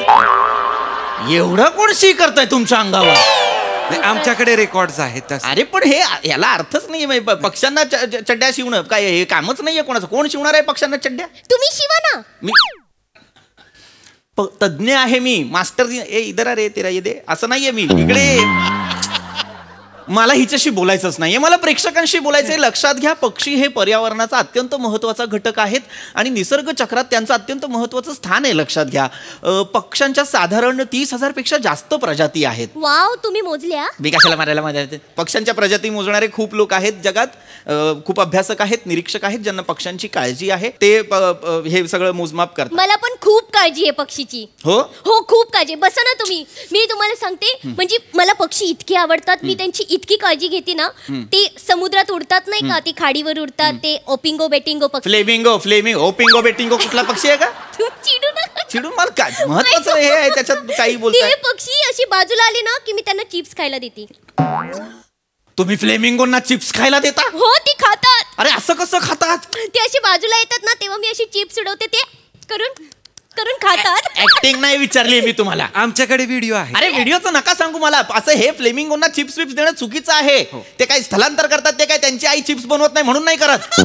एवढं कोण शी करताय तुमच्या अंगावर? आमच्याकडे रेकॉर्ड्स आहेत. अरे पण हे याला अर्थच नाही. पक्ष्यांना चड्ड्या शिवणं काय हे कामच नाहीये कोणाचं? कोण शिवणार आहे पक्ष्यांना चड्ड्या? तुम्ही शिवा ना. तज्ञ आहे मी, मास्टर. ए इधर रे तेरा ये दे, असं नाहीये मी. इकडे मला हिच्याशी बोलायचंच नाहीये, मला प्रेक्षकांशी बोलायचंय. लक्षात घ्या, पक्षी हे पर्यावरणाचा अत्यंत महत्वाचा घटक आहेत आणि निसर्ग चक्रात त्यांचं अत्यंत महत्वाचं स्थान आहे. लक्षात घ्या, पक्ष्यांच्या साधारण 30,000 पेक्षा जास्त प्रजाती आहेत. वाव, तुम्ही मोजल्या? मी कशाला मारायला माझ्या पक्ष्यांच्या प्रजाती मोजणारे खूप लोक आहेत जगात. खूप अभ्यासक आहेत, निरीक्षक आहेत, ज्यांना पक्ष्यांची काळजी आहे. ते हे सगळं मोजमाप करतात. मला पण खूप काळजी आहे पक्षीची. हो हो, खूप काळजी. बसा ना तुम्ही, मी तुम्हाला सांगते. म्हणजे मला पक्षी इतके आवडतात, मी त्यांची इतकी काळजी घेते ना. ते समुद्रात उडतात नाही का, ते खाडीवर उडतात, ते ओपिंगो बेटिंगो पक्षी. फ्लेमिंगो ओपिंगो बेटिंगो कुठला पक्षी आहे का? चिडू नका. चिडून मला काय महत्वाचं हे आहे त्याच्यात काही बोलताय. ते पक्षी अशी बाजूला आले ना की मी त्यांना चिप्स खायला देते. तुम्ही फ्लेमिंगोंना चिप्स खायला देता? हो, ती खातात. अरे असं कसं खातात? ते अशी बाजूला येतात ना, तेव्हा मी अशी चिप्स उडवते, ते करून करून खातात. ऍक्टिंग नाही विचारली मी तुम्हाला. आमच्याकडे व्हिडिओ आहे. अरे व्हिडिओचं नका सांगू मला. असं हे फ्लेमिंगोंना चिप्स विप्स देणं चुकीचं आहे. ते काही स्थलांतर करतात, ते काय त्यांची आई चिप्स बनवत नाही म्हणून नाही करत.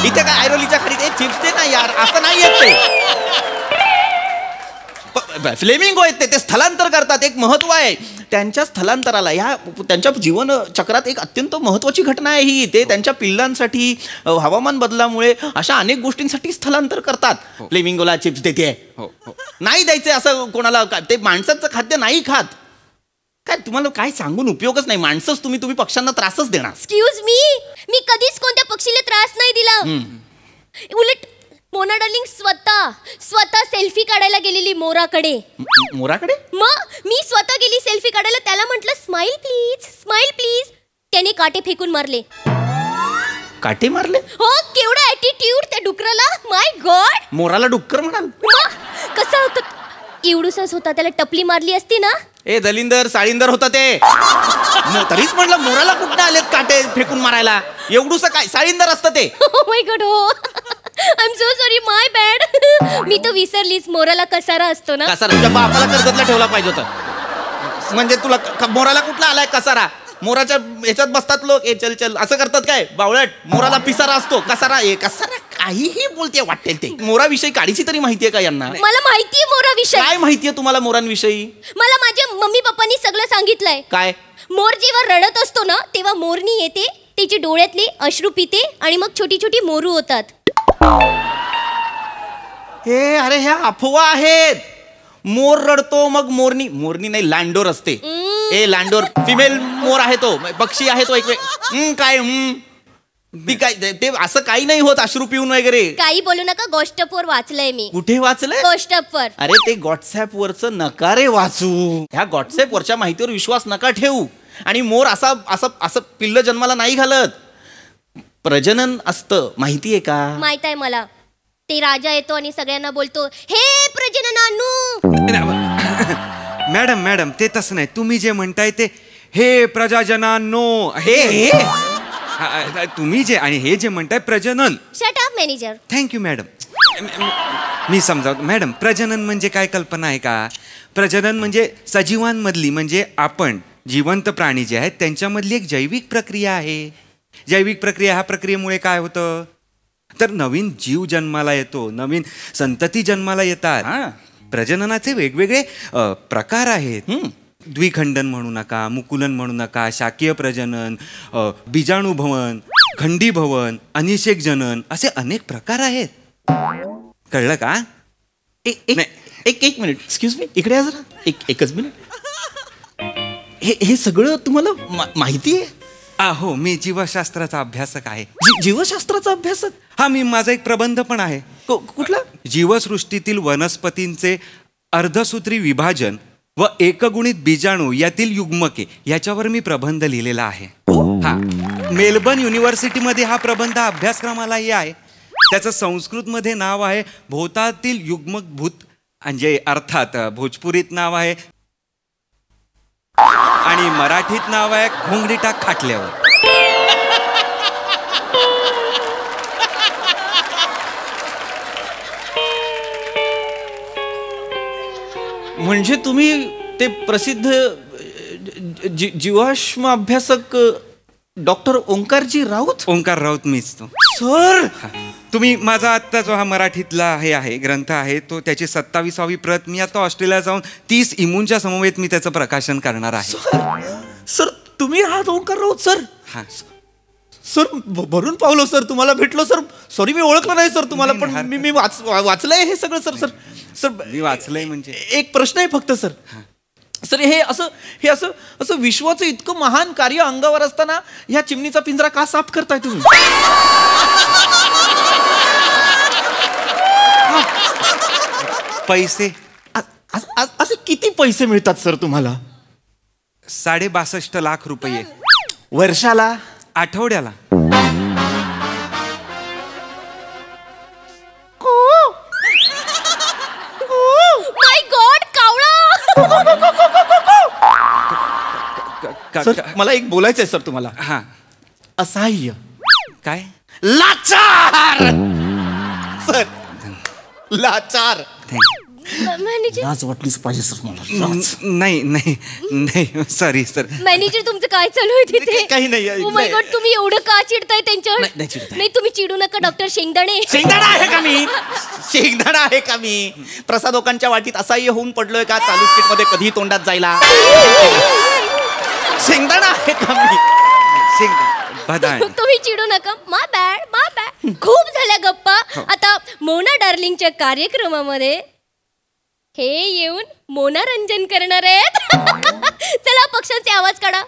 इथे काय ऐरोलीच्या खाली ते चिप्स दे ना यार, असं नाही येत ते. फ्लेमिंगो आहेत ते स्थलांतर करतात. एक महत्व आहे त्यांच्या स्थलांतराला. ह्या त्यांच्या जीवन चक्रात एक अत्यंत महत्वाची घटना आहे ही. ते त्यांच्या पिल्लांसाठी, हवामान बदलामुळे अशा अनेक गोष्टींसाठी स्थलांतर करतात. फ्लेमिंगोला चिप्स देते नाही द्यायचे असं कोणाला. ते माणसाचं खाद्य नाही खात. काय तुम्हाला काय सांगून उपयोगच नाही. माणसंच तुम्ही पक्ष्यांना त्रासच देणार. एक्सक्यूज मी कधीच कोणत्या पक्षीला त्रास नाही दिला. उलट मोना डार्लिंग स्वतः सेल्फी काढायला गेलेली मोराकडे. मोराकडे? मग मी स्वतः गेली सेल्फी काढायला. त्याला म्हटलं स्माइल प्लीज, स्माइल प्लीज. त्याने काटे फेकून मारले. काटे मारले? हो, केवढा ऍटिट्यूड त्या डुकराला. माय गॉड. मोराला डुक्कर म्हणाल? कसा होता? एवढूसाच होता, त्याला टपली मारली असती ना. ए दलिंदर साळींदर होता ते. तरीच म्हटलं मोराला कुठं आलेत काटे फेकून मारायला. एवढूस काय साळींदर असतं ते. My god. हो, I am so sorry, my bad. मी तर विसरलीच. मोराला कसारा असतो ना. कसारा तुझ्या बापाला कर्जतला ठेवला पाहिजे होता. म्हणजे तुला मोराला कुठला आलाय कसारा? मोराच्या ह्याच्यात बसतात लोक. ए चल चल असं करतात काय बावळट? मोराला पिसारा असतो, कसारा. कसारा काहीही बोलते वाटेल ते. मोराविषयी काडीची तरी माहिती आहे का यांना? मला माहितीये मोराविषयी. काय माहितीये तुम्हाला मोरांविषयी? मला माझ्या मम्मी पप्पांनी सगळं सांगितलंय. काय? मोर जेव्हा रडत असतो ना, तेव्हा मोरनी येते, त्याची डोळ्यातली अश्रू पिते आणि मग छोटी छोटी मोरू होतात. हे अरे ह्या अफवा आहेत. मोर रडतो मग मोरनी नाही, लांडोर असते. ए लांडोर फिमेल मोर आहे तो, पक्षी आहे तो. एक काय ती काय ते असं काही नाही होत अश्रू पिऊन वगैरे. काही बोलू नका. गोष्टपवर वाचलंय मी. कुठे वाचलंय? गोष्टपवर. अरे ते व्हॉट्सअप वरचं नका रे वाचू. ह्या व्हॉट्सअप वरच्या माहितीवर विश्वास नका ठेवू. आणि मोर असं पिल्ल जन्माला नाही घालत. प्रजनन असतं, माहितीये का? माहित आहे मला. ते राजा येतो आणि सगळ्यांना बोलतो, हे प्रजननानू. मॅडम ते तसं नाही. तुम्ही जे म्हणताय ते हे प्रजाजनांनो, हे तुम्ही जे आणि हे जे म्हणताय प्रजनन. Shut up manager. Thank you madam. मी समजावतो. मॅडम प्रजनन म्हणजे काय कल्पना आहे का? प्रजनन म्हणजे सजीवांमधली, म्हणजे आपण जिवंत प्राणी जे आहेत त्यांच्यामधली एक जैविक प्रक्रिया आहे. जैविक प्रक्रिया, ह्या प्रक्रियेमुळे काय होतं तर नवीन जीव जन्माला येतो, नवीन संतती जन्माला येतात. प्रजननाचे वेगवेगळे प्रकार आहेत. द्विखंडन म्हणू नका, मुकुलन म्हणू नका, शाकीय प्रजनन, बीजाणुभवन, खंडीभवन, अनिषेक जनन, असे अनेक प्रकार आहेत. कळलं का? एक मिनिट, एक्सक्यूज मी, इकडे या जरा. एकच मिनिट. हे सगळं तुम्हाला माहिती आहे? हो, मी जीवशास्त्राचा अभ्यासक आहे. जीवशास्त्राचा अभ्यासक? हा, मी माझा एक प्रबंध पण आहे. कुठला? जीवसृष्टीतील वनस्पतींचे अर्धसूत्री विभाजन व एकगुणित बीजाणू यातील युग्मके याच्यावर मी प्रबंध लिहिलेला आहे. हा, मेलबर्न युनिव्हर्सिटीमध्ये हा प्रबंध अभ्यासक्रमालाही आहे. त्याचं संस्कृतमध्ये नाव आहे भोवतातील युग्मभूत, म्हणजे अर्थात भोजपुरीत नाव आहे आणि मराठीत नाव आहे घोंगडीटा खाटल्यावर. म्हणजे तुम्ही ते प्रसिद्ध जीवाश्म अभ्यासक डॉक्टर ओंकारजी राऊत? ओंकार राऊत मीच तो. सर तुम्ही माझा आत्ता जो हा मराठीतला हे आहे ग्रंथ आहे तो त्याची 27वी प्रत मी आता ऑस्ट्रेलियात जाऊन 30 इमूंच्या समवेत मी त्याचं प्रकाशन करणार आहे. सर तुम्ही आहात ओंकार राऊत सर. हा सर भरून पावलो सर, तुम्हाला भेटलो सर. सॉरी मी ओळखलं नाही सर तुम्हाला, पण मी वाचलंय हे सगळं सर. सर मी वाचलंय म्हणजे एक प्रश्न आहे फक्त सर. सर हे असं विश्वाचं इतकं महान कार्य अंगावर असताना ह्या चिमणीचा पिंजरा का साफ करताय तुम्ही? पैसे असे किती पैसे मिळतात सर तुम्हाला? 62.5 लाख रुपये. वर्षाला? आठवड्याला. माय गॉड कावळा. सर मला एक बोलायचंय सर तुम्हाला. हा असहाय्य काय? लाचार सर, लाचार. मॅनेजर लाज वाटलीच पाहिजे सर मला. नाही सॉरी सर. मॅनेजर तुमचं काय चालू आहे तिथे? काही नाही. ओ माय गॉड, तुम्ही एवढं का चिडताय त्यांच्यावर? नाही तुम्ही चिडू नका डॉक्टर शेंगदाणे. शेंगदाणा आहे का मी? शेंगदाणा आहे का मी? प्रसादोकांच्या वाटीत असहाय्य होऊन पडलोय का चालू स्किट मध्ये कधी तोंडात जायला? शेंगदाणा आहे का मी? तुम्ही चिडू नका. मा बॅड. खूप झाल्या गप्पा. आता मोना डार्लिंगच्या कार्यक्रमामध्ये हे येऊन मोनारंजन करणार आहेत. चला पक्ष्यांचे आवाज काढा.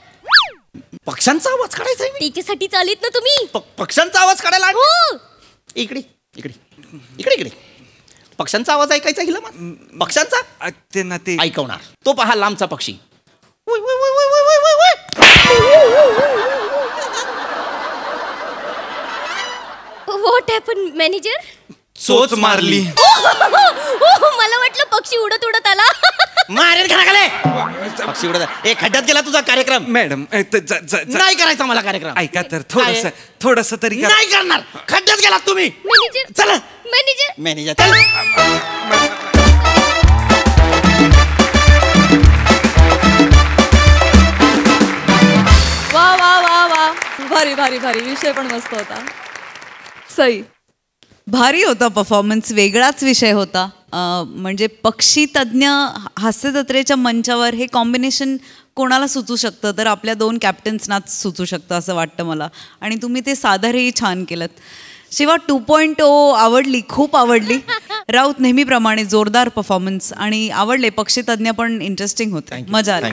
पक्ष्यांचा आवाज काढायचा आहे? त्याच्यासाठी चालीत ना तुम्ही. पक्ष्यांचा आवाज काढायला? हो. इकडे पक्ष्यांचा आवाज ऐकायचा हिला? पक्ष्यांचा ते ऐकवणार. तो पहा लांबचा पक्षी. What happen manager? चोच मारली. मला वाटलं पक्षी उडत आला. मारेल घराखाली. पक्षी उडत एक खड्ड्यात गेला तुझा कार्यक्रम. मॅडम नाही करायचा मला कार्यक्रम. ऐका तर थोडस तरी नाही करणार. खड्ड्यात गेला तुम्ही. मॅनेजर चला. मॅनेजर चल. वा वा वा वा, भारी विषय पण मस्त होता. सई भारी होता परफॉर्मन्स, वेगळाच विषय होता. म्हणजे पक्षी तज्ज्ञ हास्य जत्रेच्या मंचावर हे कॉम्बिनेशन कोणाला सुचू शकतं तर आपल्या 2 कॅप्टन्सनाच सुचू शकतं असं वाटतं मला. आणि तुम्ही ते सादरही छान केलं. शिवा 2.0 आवडली, खूप आवडली. राऊत नेहमीप्रमाणे जोरदार परफॉर्मन्स आणि आवडले. पक्षी तज्ज्ञ पण इंटरेस्टिंग होते, मजा आली.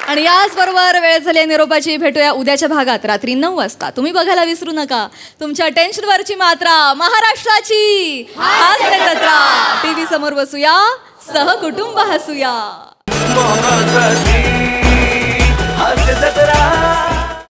आणि याचबरोबर वेळ झाली निरोपाची. भेटूया उद्याच्या भागात रात्री 9 वाजता. तुम्ही बघायला विसरू नका तुमच्या टेन्शनवरची मात्रा, महाराष्ट्राची हास्य जत्रा. टीव्ही समोर बसूया, सहकुटुंब हसूया. हास्य जत्रा.